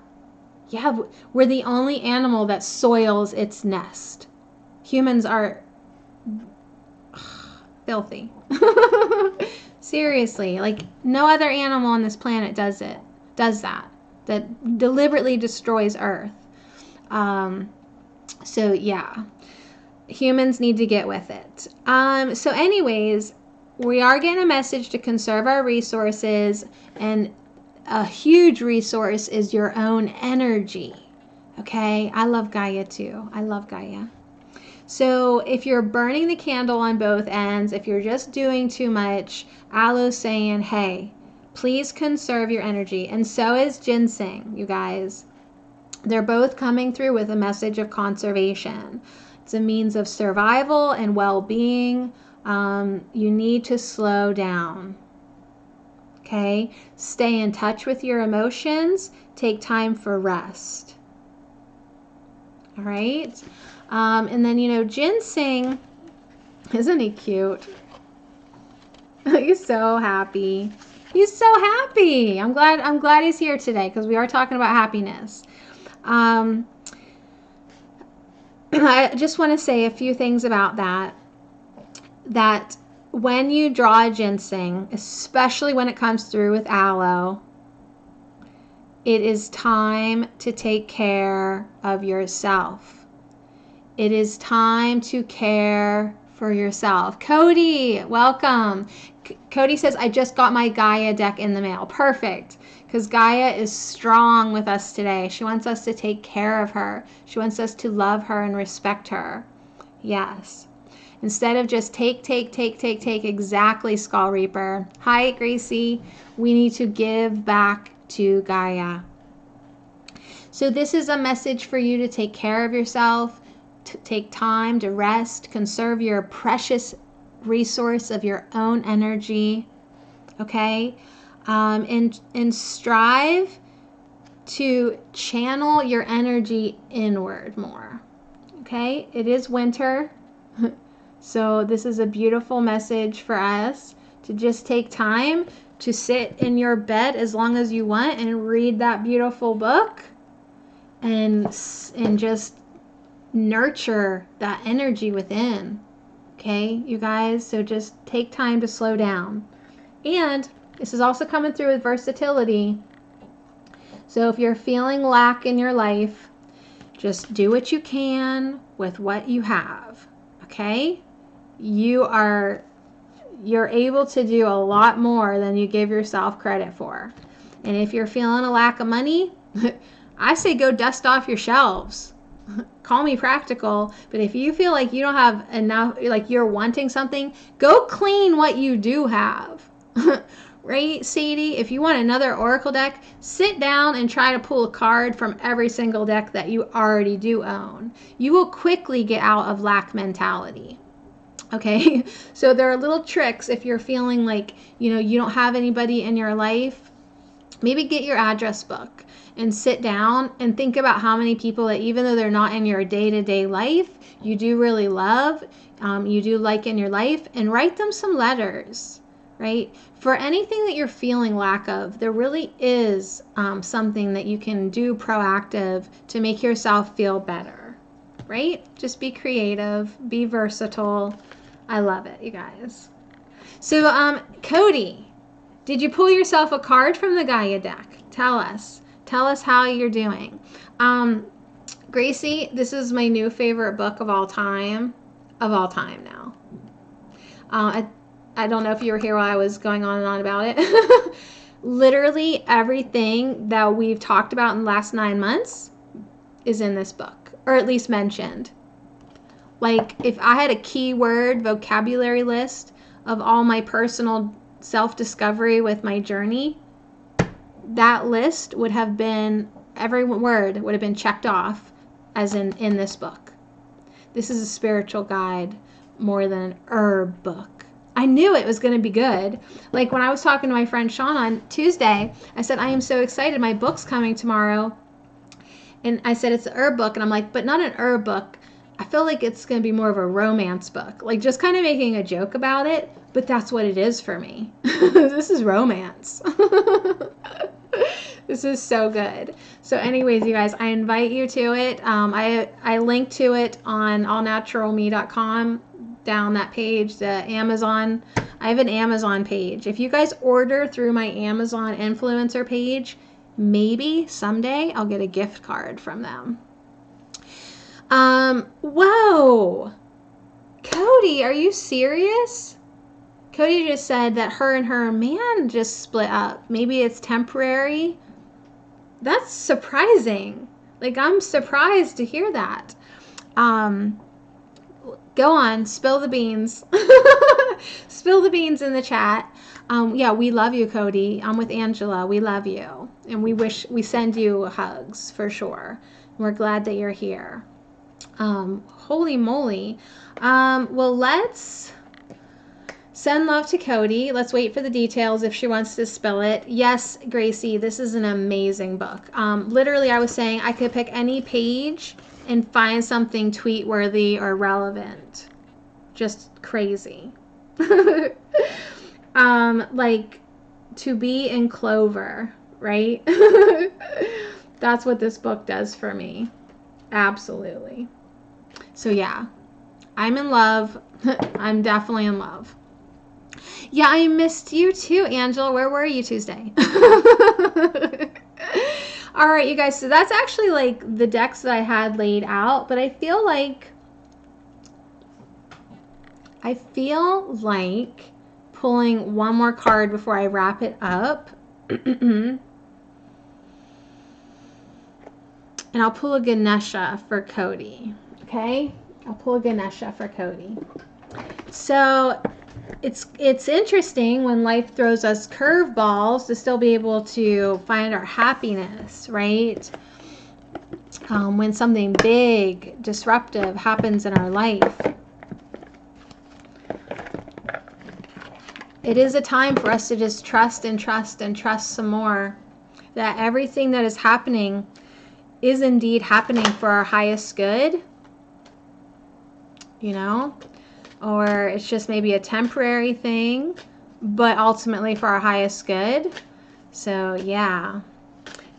we're the only animal that soils its nest. Humans are filthy. Seriously, like no other animal on this planet does that deliberately destroys Earth. So yeah. Humans need to get with it. So anyways, we are getting a message to conserve our resources, and a huge resource is your own energy. Okay, I love Gaia too. I love Gaia. So if you're burning the candle on both ends, if you're just doing too much, aloe's saying, hey, please conserve your energy. And so is ginseng, you guys. They're both coming through with a message of conservation. It's a means of survival and well-being. You need to slow down. Okay? Stay in touch with your emotions. Take time for rest. All right? And then, ginseng, Isn't he cute? He's so happy. He's so happy. I'm glad he's here today because we are talking about happiness. I just want to say a few things about that. That when you draw a ginseng, especially when it comes through with aloe, it is time to take care of yourself. It is time to care for yourself. Cody, welcome. Cody says, I just got my Gaia deck in the mail. Perfect. Because Gaia is strong with us today. She wants us to take care of her. She wants us to love her and respect her. Yes. Instead of just take, exactly, Skull Reaper. Hi, Gracie. We need to give back to Gaia. So this is a message for you to take care of yourself, to take time to rest, conserve your precious resource of your own energy, okay? And strive to channel your energy inward more, okay? It is winter. So this is a beautiful message for us to just take time to sit in your bed as long as you want and read that beautiful book and just nurture that energy within. Okay, you guys? So just take time to slow down. And this is also coming through with versatility. So if you're feeling lack in your life, just do what you can with what you have. Okay? You're able to do a lot more than you give yourself credit for. And if you're feeling a lack of money, I say go dust off your shelves. Call me practical, but if you feel like you don't have enough, like you're wanting something, go clean what you do have. Right, Sadie? If you want another Oracle deck, sit down and try to pull a card from every single deck that you already do own. You will quickly get out of lack mentality. Okay, so there are little tricks if you're feeling like, you don't have anybody in your life. Maybe get your address book and sit down and think about how many people that, even though they're not in your day-to-day life, you do really love, you do like in your life, and write them some letters, right? For anything that you're feeling lack of, there really is something that you can do proactive to make yourself feel better, right? Just be creative, be versatile. I love it, you guys. So, Cody, did you pull yourself a card from the Gaia deck? Tell us. Tell us how you're doing. Gracie, this is my new favorite book of all time. Of all time now. I don't know if you were here while I was going on and on about it. Literally everything that we've talked about in the last 9 months is in this book, or at least mentioned. Like, if I had a keyword vocabulary list of all my personal self-discovery with my journey, that list would have been, every word would have been checked off as in this book. This is a spiritual guide more than an herb book. I knew it was going to be good. Like when I was talking to my friend Sean on Tuesday, I said, I am so excited. My book's coming tomorrow. And I said, it's an herb book. And I'm like, but not an herb book. I feel like it's going to be more of a romance book. Like just kind of making a joke about it. But that's what it is for me. This is romance. This is so good. So anyways, you guys, I invite you to it. I link to it on allnaturalme.com, down that page, the Amazon. I have an Amazon page. If you guys order through my Amazon influencer page, maybe someday I'll get a gift card from them. Whoa. Cody, are you serious? Cody just said that her and her man just split up. Maybe it's temporary. That's surprising. Like, I'm surprised to hear that. Go on, spill the beans. Spill the beans in the chat. Yeah, we love you, Cody. I'm with Angela. We love you. And we send you hugs for sure. We're glad that you're here. Holy moly. Well, let's send love to Cody. Let's wait for the details if she wants to spill it. Yes, Gracie, this is an amazing book. Literally, I was saying I could pick any page and find something tweet-worthy or relevant. just crazy. Like to be in clover, right? That's what this book does for me. Absolutely. So yeah, I'm in love. I'm definitely in love. Yeah, I missed you too, Angela. Where were you Tuesday? All right, you guys. So that's actually like the decks that I had laid out, but I feel like pulling one more card before I wrap it up. And I'll pull a Ganesha for Cody. Okay? I'll pull a Ganesha for Cody. So it's interesting when life throws us curveballs to still be able to find our happiness, right? When something big, disruptive happens in our life. It is a time for us to just trust and trust and trust some more that everything that is happening is indeed happening for our highest good, you know, or it's just maybe a temporary thing, but ultimately for our highest good. So yeah,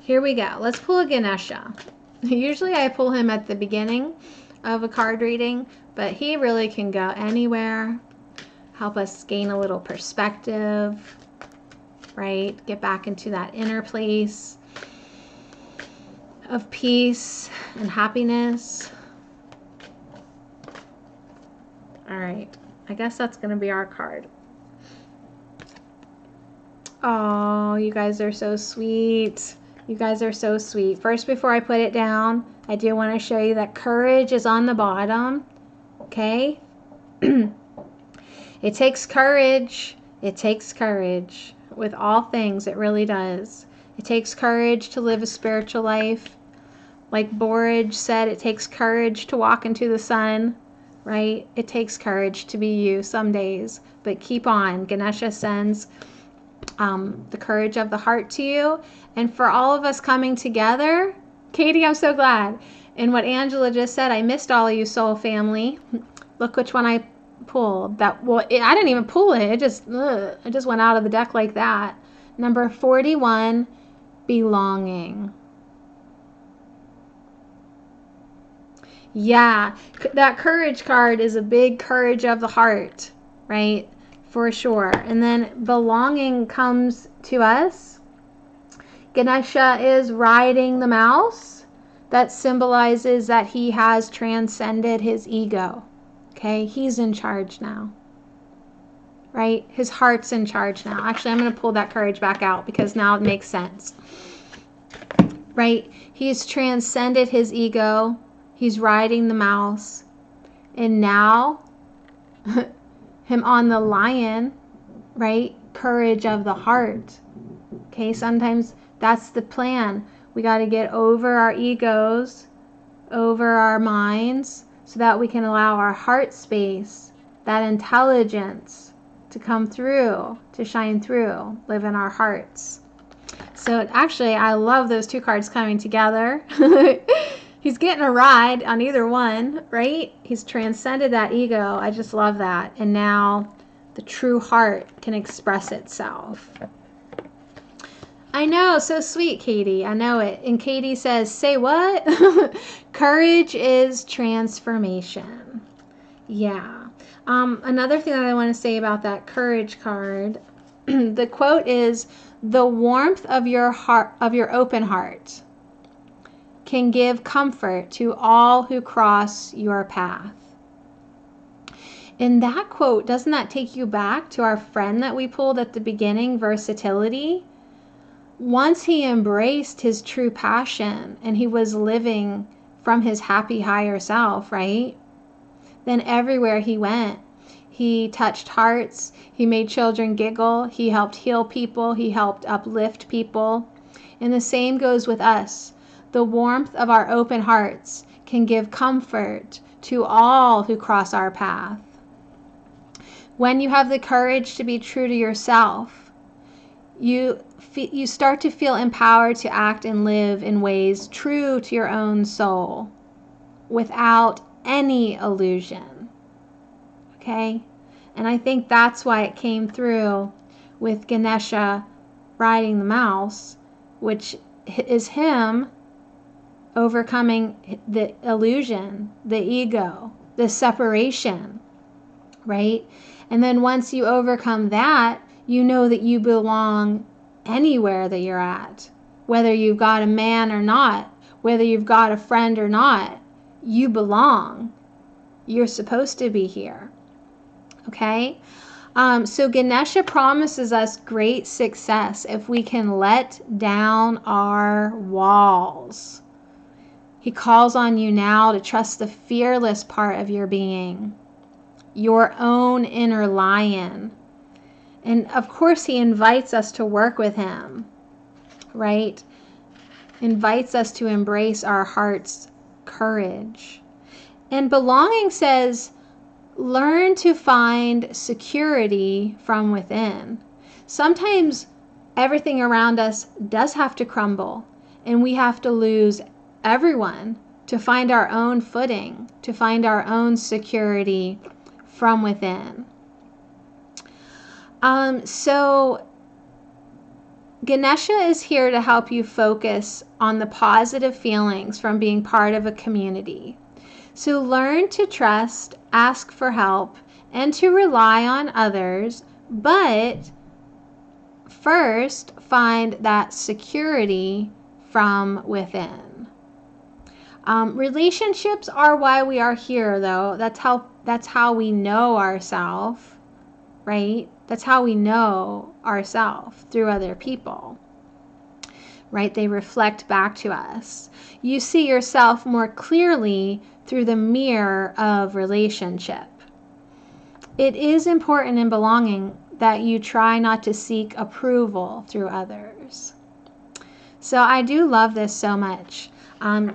here we go. Let's pull a Ganesha. Usually I pull him at the beginning of a card reading, but he really can go anywhere. Help us gain a little perspective, right? Get back into that inner place of peace and happiness. All right, I guess that's going to be our card. Oh, you guys are so sweet. You guys are so sweet. First, before I put it down, I do want to show you that courage is on the bottom, okay? It takes courage. It takes courage with all things. It really does. It takes courage to live a spiritual life. Like Borage said, it takes courage to walk into the sun, right? It takes courage to be you some days, but keep on. Ganesha sends the courage of the heart to you. And for all of us coming together, Katie, I'm so glad. And what Angela just said, I missed all of you, soul family. Look which one I pulled. I didn't even pull it. It just went out of the deck like that. Number 41, belonging. Yeah, that courage card is a big courage of the heart, right? For sure. And then belonging comes to us. Ganesha is riding the mouse. That symbolizes that he has transcended his ego. Okay, he's in charge now, right? His heart's in charge now. Actually, I'm going to pull that courage back out because now it makes sense, right? He's transcended his ego. He's riding the mouse. And now, him on the lion, right? Courage of the heart. Okay, sometimes that's the plan. We got to get over our egos, over our minds, so that we can allow our heart space, that intelligence, to come through, to shine through, live in our hearts. So actually, I love those two cards coming together. He's getting a ride on either one, right? He's transcended that ego. I just love that. And now the true heart can express itself. I know, so sweet, Katie. I know it. And Katie says, say what? Courage is transformation. Yeah. Another thing that I want to say about that courage card, the quote is, the warmth of your heart, of your open heart, can give comfort to all who cross your path. And that quote, doesn't that take you back to our friend that we pulled at the beginning, versatility? Once he embraced his true passion and he was living from his happy higher self, right? Then everywhere he went, he touched hearts, he made children giggle, he helped heal people, he helped uplift people. And the same goes with us. The warmth of our open hearts can give comfort to all who cross our path. When you have the courage to be true to yourself, you start to feel empowered to act and live in ways true to your own soul without any illusion. okay? And I think that's why it came through with Ganesha riding the mouse, which is him overcoming the illusion, the ego, the separation, right? And then once you overcome that, you know that you belong anywhere that you're at, whether you've got a man or not, whether you've got a friend or not, you belong. You're supposed to be here, okay? So Ganesha promises us great success if we can let down our walls. He calls on you now to trust the fearless part of your being, your own inner lion. And of course, he invites us to work with him, right? Invites us to embrace our heart's courage. And belonging says, learn to find security from within. Sometimes everything around us does have to crumble, and we have to lose everyone to find our own footing, to find our own security from within. So Ganesha is here to help you focus on the positive feelings from being part of a community. So learn to trust, ask for help, and to rely on others, but first find that security from within. Relationships are why we are here, though. That's how we know ourselves, right? That's how we know ourselves, through other people, right? They reflect back to us. You see yourself more clearly through the mirror of relationship. It is important in belonging that you try not to seek approval through others. So I do love this so much.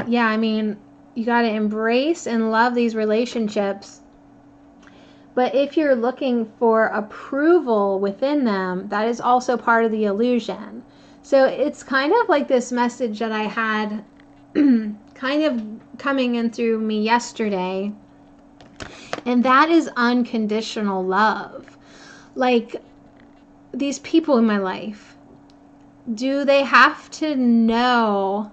Yeah, I mean, you got to embrace and love these relationships. But if you're looking for approval within them, that is also part of the illusion. So it's kind of like this message that I had kind of coming in through me yesterday. And that is unconditional love. Like, these people in my life, do they have to know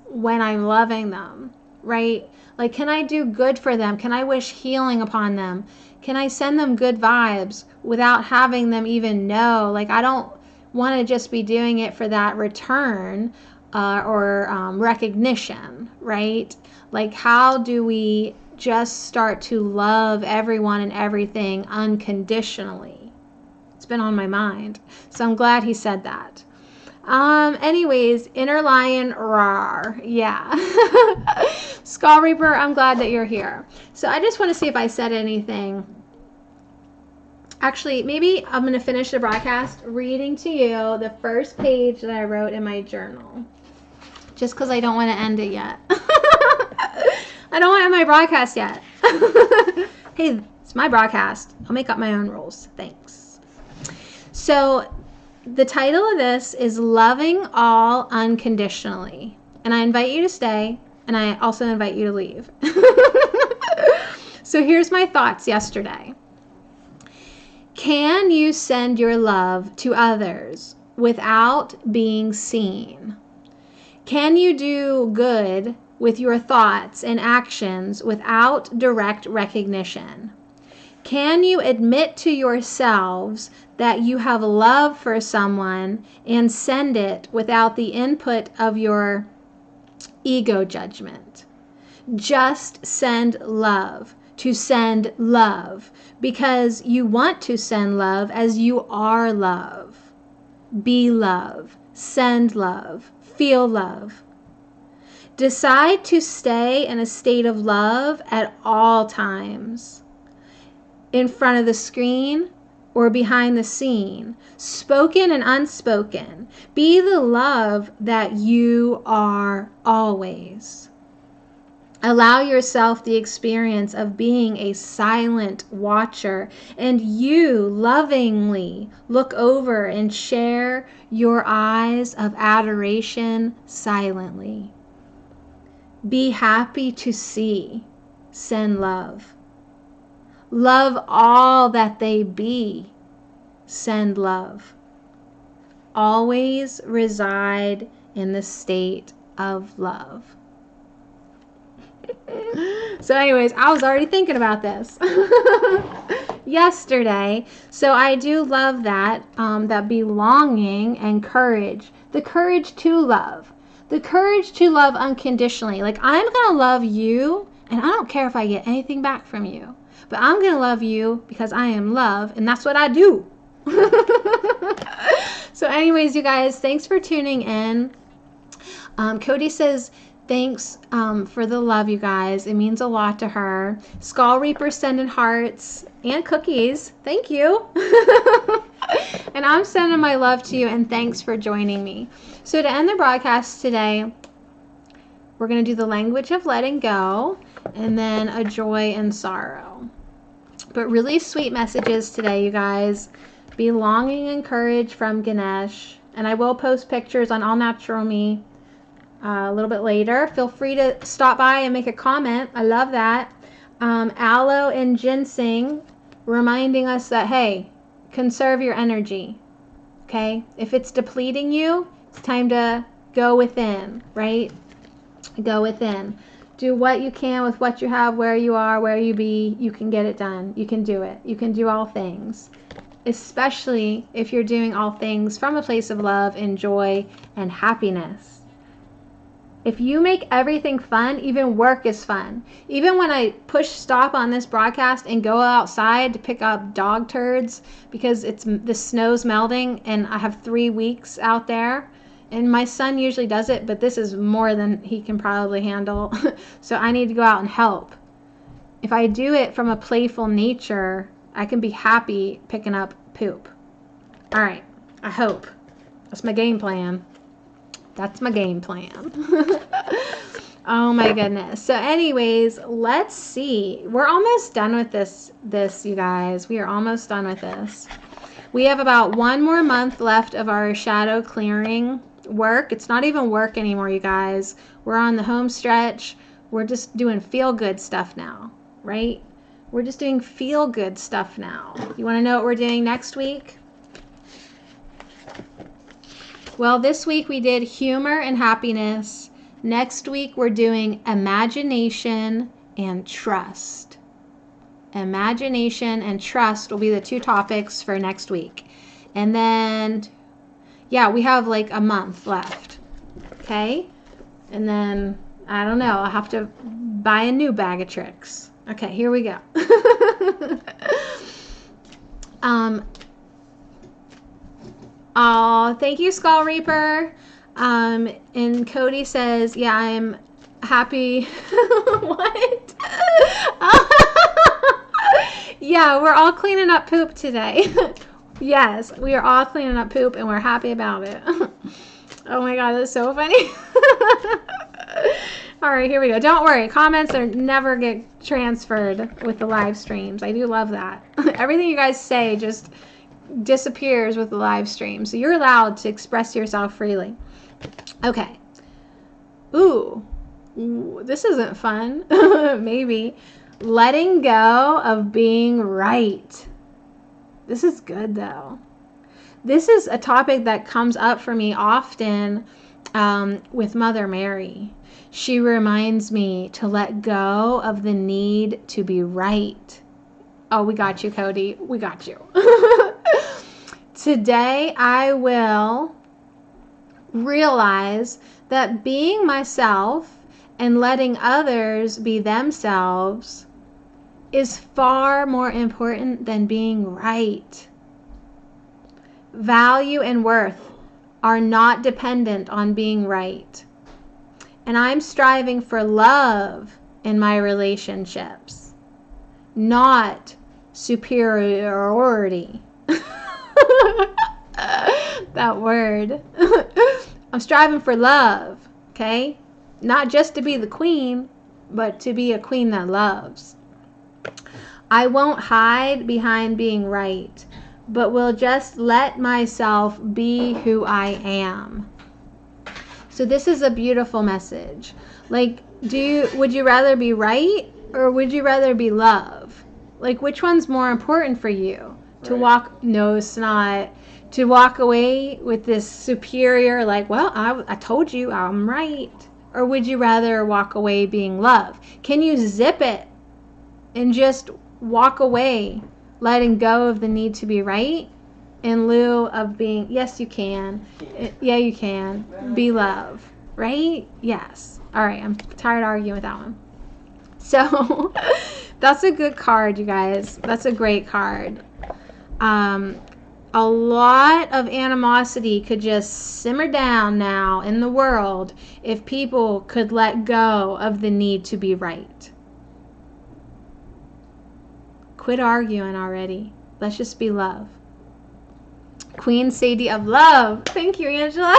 when I'm loving them, right? Like, can I do good for them? Can I wish healing upon them? Can I send them good vibes without having them even know? Like, I don't want to just be doing it for that return or recognition, right? Like, how do we just start to love everyone and everything unconditionally? It's been on my mind. So I'm glad he said that. Anyways, inner lion, rawr. Yeah. Skull Reaper, I'm glad that you're here. So I just want to see if I said anything. Actually, maybe I'm going to finish the broadcast reading to you the first page that I wrote in my journal. Just because I don't want to end it yet. I don't want to end my broadcast yet. Hey, it's my broadcast. I'll make up my own rules. Thanks. So the title of this is Loving All Unconditionally. And I invite you to stay, and I also invite you to leave. So here's my thoughts yesterday. Can you send your love to others without being seen? Can you do good with your thoughts and actions without direct recognition? Can you admit to yourselves that you have love for someone and send it without the input of your ego judgment? Just send love to send love because you want to send love as you are love. Be love, send love, feel love. Decide to stay in a state of love at all times. In front of the screen or behind the scene, spoken and unspoken. Be the love that you are always. Allow yourself the experience of being a silent watcher, and you lovingly look over and share your eyes of adoration silently. Be happy to see. Send love. Love all that they be. Send love. Always reside in the state of love. So anyways, I was already thinking about this yesterday. So I do love that, that belonging and courage. The courage to love. The courage to love unconditionally. Like, I'm going to love you, and I don't care if I get anything back from you. But I'm going to love you because I am love, and that's what I do. So anyways, you guys, thanks for tuning in. Cody says, thanks for the love, you guys. It means a lot to her. Skull Reaper sending hearts and cookies. Thank you. And I'm sending my love to you, and thanks for joining me. So to end the broadcast today, we're going to do the language of letting go and then a joy and sorrow. But really sweet messages today, you guys. Belonging and courage from Ganesh. And I will post pictures on All Natural Me a little bit later. Feel free to stop by and make a comment. I love that. Aloe and ginseng reminding us that, hey, conserve your energy. Okay? If it's depleting you, it's time to go within, right? Go within. Do what you can with what you have, where you are, where you be. You can get it done. You can do it. You can do all things. Especially if you're doing all things from a place of love and joy and happiness. If you make everything fun, even work is fun. Even when I push stop on this broadcast and go outside to pick up dog turds because the snow's melting and I have 3 weeks out there, and my son usually does it, but this is more than he can probably handle. So I need to go out and help. If I do it from a playful nature, I can be happy picking up poop. All right, I hope. That's my game plan. That's my game plan. Oh my goodness. So anyways, let's see. We're almost done with this, you guys. We are almost done with this. We have about 1 more month left of our shadow clearing work. It's not even work anymore, you guys. We're on the home stretch. We're just doing feel-good stuff now, right? We're just doing feel-good stuff now. You want to know what we're doing next week? Well, this week we did humor and happiness. Next week we're doing imagination and trust. Imagination and trust will be the 2 topics for next week. And then, yeah, we have like a month left. Okay? And then, I don't know, I'll have to buy a new bag of tricks. Okay, here we go. Oh, thank you, Skull Reaper. And Cody says, yeah, I'm happy. What? Yeah, we're all cleaning up poop today. Yes, we are all cleaning up poop and we're happy about it. Oh my God, that's so funny. All right, here we go. Don't worry, comments are never get transferred with the live streams. I do love that. Everything you guys say just disappears with the live stream. So you're allowed to express yourself freely. Okay. Ooh, this isn't fun. Maybe. Letting go of being right. This is good though. This is a topic that comes up for me often with Mother Mary. She reminds me to let go of the need to be right. Oh, we got you, Cody. We got you. Today, I will realize that being myself and letting others be themselves is far more important than being right. Value and worth are not dependent on being right. And I'm striving for love in my relationships, not superiority. That word. I'm striving for love, okay? Not just to be the queen, but to be a queen that loves. I won't hide behind being right, but will just let myself be who I am. So this is a beautiful message. Like, would you rather be right or would you rather be love? Like, which one's more important for you? To walk, no, it's not. To walk away with this superior, like, well, I told you I'm right. Or would you rather walk away being love? Can you zip it and just walk away, letting go of the need to be right in lieu of being, yes, you can. Yeah, you can. Be love, right? Yes. All right, I'm tired of arguing with that one. So that's a good card, you guys. That's a great card. A lot of animosity could just simmer down now in the world if people could let go of the need to be right. Quit arguing already. Let's just be love. Queen Sadie of Love. Thank you, Angela.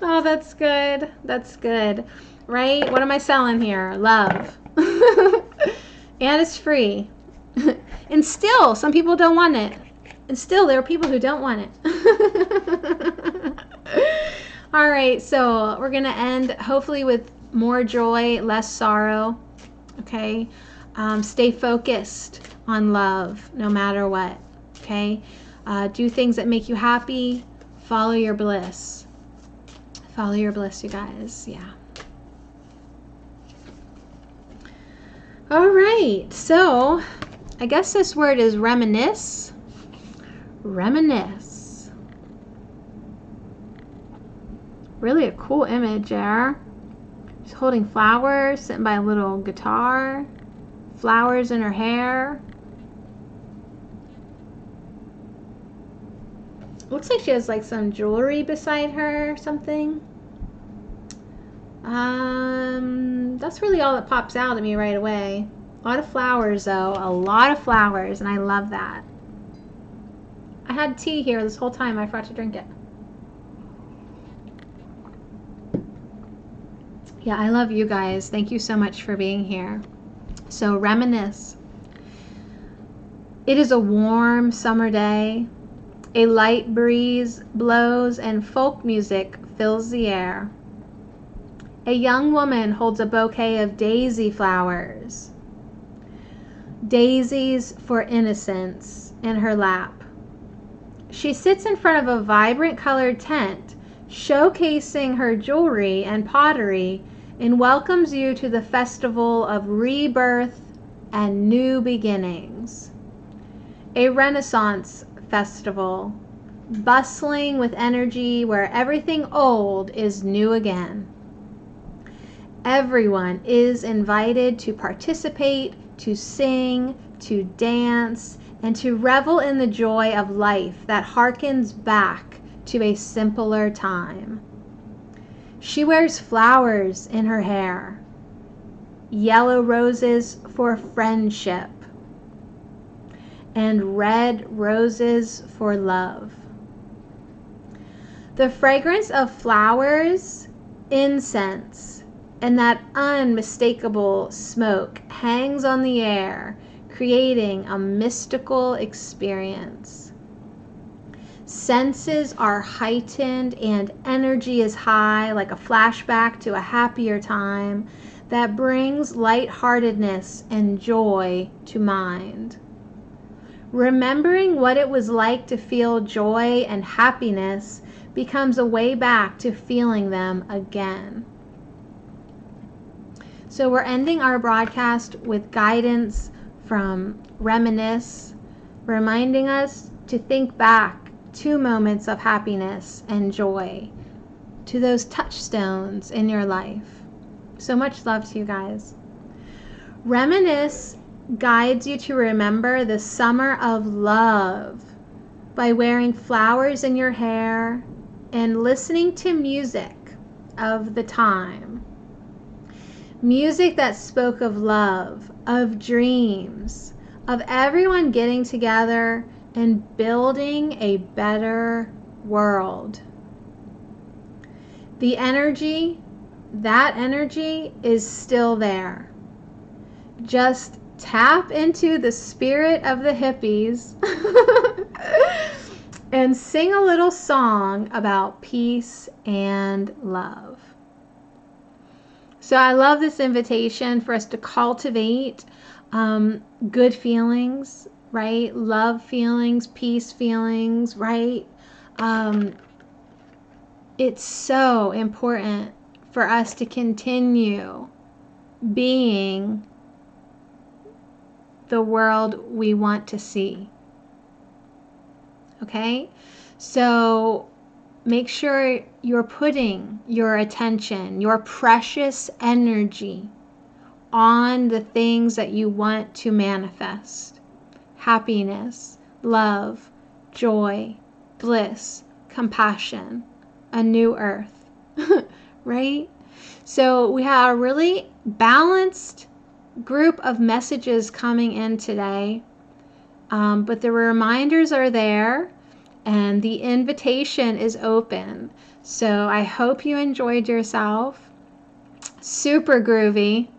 Oh, that's good. That's good. Right? What am I selling here? Love. And it's free. And still, some people don't want it. And still, there are people who don't want it. All right, so we're going to end hopefully with more joy, less sorrow. Okay? Stay focused on love no matter what. Okay? Do things that make you happy. Follow your bliss. Follow your bliss, you guys. Yeah. All right, so I guess this word is reminisce. Reminisce. Really a cool image there. She's holding flowers, sitting by a little guitar. Flowers in her hair. Looks like she has like some jewelry beside her or something. That's really all that pops out at me right away. A lot of flowers though, a lot of flowers, and I love that. I had tea here this whole time, I forgot to drink it. Yeah, I love you guys. Thank you so much for being here. So reminisce. It is a warm summer day. A light breeze blows and folk music fills the air. A young woman holds a bouquet of daisy flowers. Daisies for innocence in her lap. She sits in front of a vibrant colored tent, showcasing her jewelry and pottery, and welcomes you to the festival of rebirth and new beginnings. A Renaissance festival, bustling with energy where everything old is new again. Everyone is invited to participate, to sing, to dance, and to revel in the joy of life that harkens back to a simpler time. She wears flowers in her hair, yellow roses for friendship, and red roses for love. The fragrance of flowers, incense, and that unmistakable smoke hangs on the air, creating a mystical experience. Senses are heightened and energy is high, like a flashback to a happier time that brings lightheartedness and joy to mind. Remembering what it was like to feel joy and happiness becomes a way back to feeling them again. So we're ending our broadcast with guidance from Reminisce, reminding us to think back to moments of happiness and joy, to those touchstones in your life. So much love to you guys. Reminisce guides you to remember the summer of love by wearing flowers in your hair and listening to music of the time. Music that spoke of love, of dreams, of everyone getting together and building a better world. The energy, that energy is still there. Just tap into the spirit of the hippies and sing a little song about peace and love. So I love this invitation for us to cultivate good feelings, right? Love feelings, peace feelings, right? It's so important for us to continue being the world we want to see. Okay? So make sure you're putting your attention, your precious energy on the things that you want to manifest. Happiness, love, joy, bliss, compassion, a new earth, right? So we have a really balanced group of messages coming in today, but the reminders are there and the invitation is open. So I hope you enjoyed yourself. Super groovy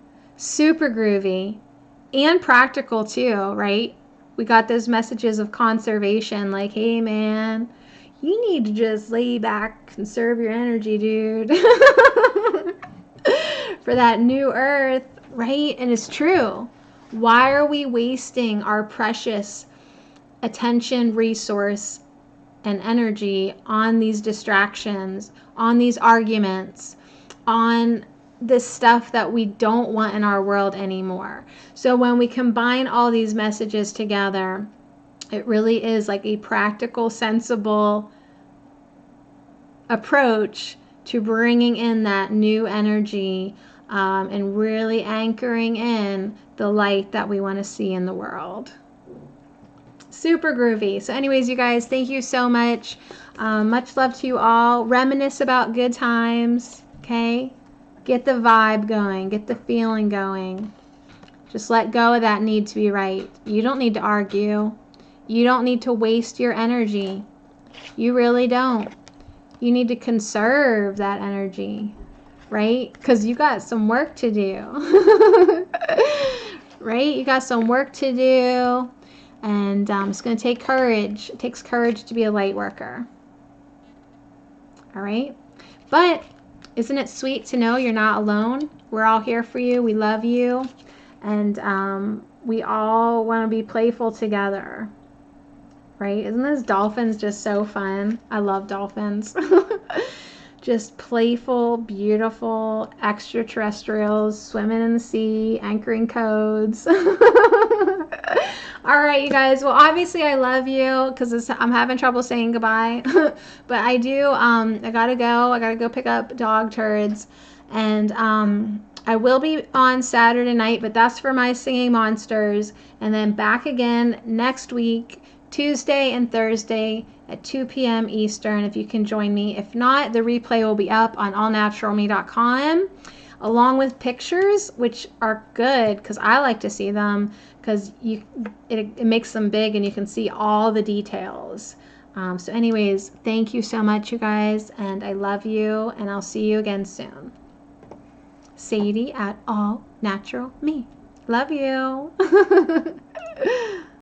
and practical too, right? We got those messages of conservation, like, hey man, you need to just lay back, conserve your energy, dude. For that new earth, right? And it's true. Why are we wasting our precious attention, resource, and energy on these distractions, on these arguments, on this stuff that we don't want in our world anymore? So when we combine all these messages together, it really is like a practical, sensible approach to bringing in that new energy, and really anchoring in the light that we want to see in the world. Super groovy. So anyways, you guys, thank you so much. Much love to you all. Reminisce about good times, okay? Get the vibe going. Get the feeling going. Just let go of that need to be right. You don't need to argue. You don't need to waste your energy. You really don't. You need to conserve that energy, right? Because you got some work to do. Right? You got some work to do. And it's going to take courage. It takes courage to be a light worker. All right? But isn't it sweet to know you're not alone? We're all here for you. We love you. And we all want to be playful together. Right? Isn't those dolphins just so fun? I love dolphins. Just playful, beautiful extraterrestrials swimming in the sea, anchoring codes. All right, you guys. Well, obviously I love you because I'm having trouble saying goodbye. But I do. I gotta go. I gotta go pick up dog turds. And I will be on Saturday night, but that's for my singing monsters. And then back again next week, Tuesday and Thursday at 2 p.m. Eastern, if you can join me. If not, the replay will be up on allnaturalme.com, along with pictures, which are good because I like to see them, because it makes them big and you can see all the details. So anyways, thank you so much, you guys, and I love you, and I'll see you again soon. Sadie at All Natural Me. Love you.